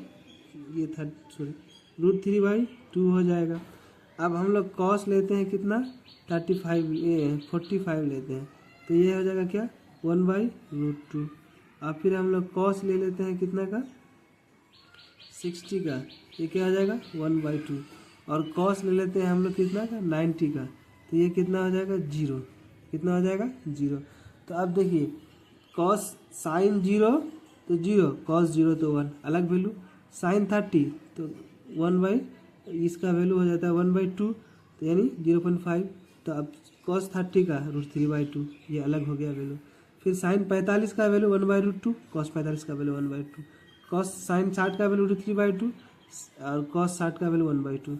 ये था सॉरी √3/2 हो जाएगा। अब हम लोग कॉस लेते हैं कितना 45 लेते हैं, तो ये हो जाएगा क्या 1/√2। और फिर हम लोग कॉस ले लेते हैं कितना का 60 का, ये क्या हो जाएगा 1/2। और कॉस ले लेते हैं हम लोग कितना का 90 का, तो ये कितना हो जाएगा 0। कितना हो जाएगा 0। तो अब देखिए कॉस साइन 0 तो 0, कॉस 0 तो 1 अलग वैल्यू, साइन 30 तो 1 इसका वैल्यू हो जाता है 1/2 तो यानी 0.5। तो अब कॉस 30 का √3/2 ये अलग हो गया वैल्यू। फिर साइन 45 का वैल्यू 1/√2, कॉस 45 का वैल्यू 1/2, कॉस साइन 60 का वैल्यू √3/2 और कॉस 60 का वैल्यू 1/2,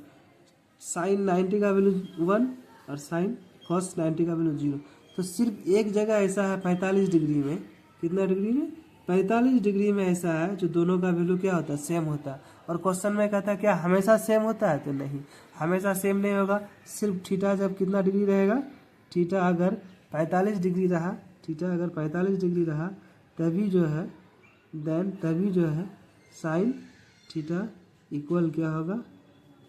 साइन 90 का वैल्यू 1 और साइन कॉस 90 का वैल्यू 0। तो सिर्फ एक जगह ऐसा है 45 डिग्री में, कितना डिग्री में 45 डिग्री में ऐसा है जो दोनों का वैल्यू क्या होता है सेम होता है। और क्वेश्चन में कहता है क्या हमेशा सेम होता है, तो नहीं हमेशा सेम नहीं होगा। सिर्फ थीटा जब कितना डिग्री रहेगा, थीटा अगर 45 डिग्री रहा, थीटा अगर 45 डिग्री रहा तभी जो है साइन थीटा इक्वल क्या होगा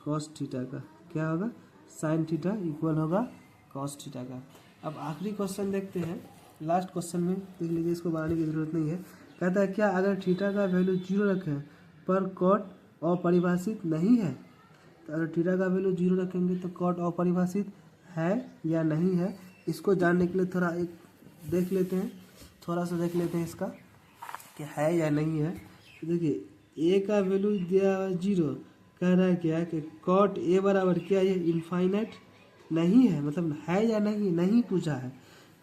कॉस थीटा का, क्या होगा साइन थीटा इक्वल होगा कॉस थीटा का। अब आखिरी क्वेश्चन देखते हैं, लास्ट क्वेश्चन में देख लीजिए, इसको बनाने की जरूरत नहीं है। कहता है क्या अगर थीटा का वैल्यू 0 रखें पर कॉट अपरिभाषित नहीं है, तो अगर थीटा का वैल्यू 0 रखेंगे तो कॉट अपरिभाषित है या नहीं है, इसको जानने के लिए थोड़ा एक देख लेते हैं, थोड़ा सा देख लेते हैं इसका कि है या नहीं है। तो देखिए ए का वैल्यू दिया 0, कह रहा है क्या कि कॉट ए बराबर क्या ये इनफाइनाइट नहीं है, मतलब है या नहीं पूछा है।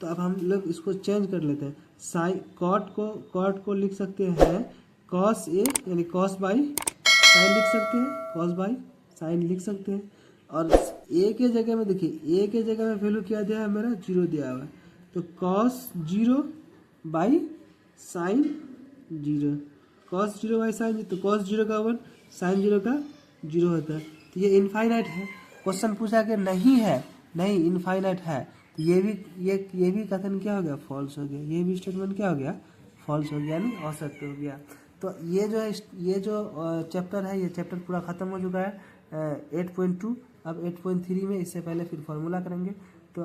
तो अब हम लोग इसको चेंज कर लेते हैं, साइन कॉट को लिख सकते हैं कॉस ए यानी कॉस बाई साइन लिख सकते हैं, कॉस बाई साइन लिख सकते हैं। और ए के जगह में देखिए, ए के जगह में वैल्यू क्या दिया है मेरा 0 दिया हुआ है, तो cos 0 by sine 0, cos 0 by sine, तो कॉस 0 का 1 साइन 0 का 0 होता है। तो ये इनफाइनाइट है। क्वेश्चन पूछा कि नहीं है, नहीं इनफाइनाइट है, तो ये भी कथन क्या हो गया फॉल्स हो गया, ये भी स्टेटमेंट क्या हो गया फॉल्स हो गया, नहीं असत्य हो गया। तो ये जो चैप्टर है, ये चैप्टर पूरा ख़त्म हो चुका है 8.2। अब 8.3 में इससे पहले फिर फॉर्मूला करेंगे, तो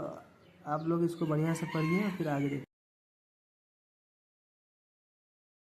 आप लोग इसको बढ़िया से पढ़िए और फिर आगे देखिए।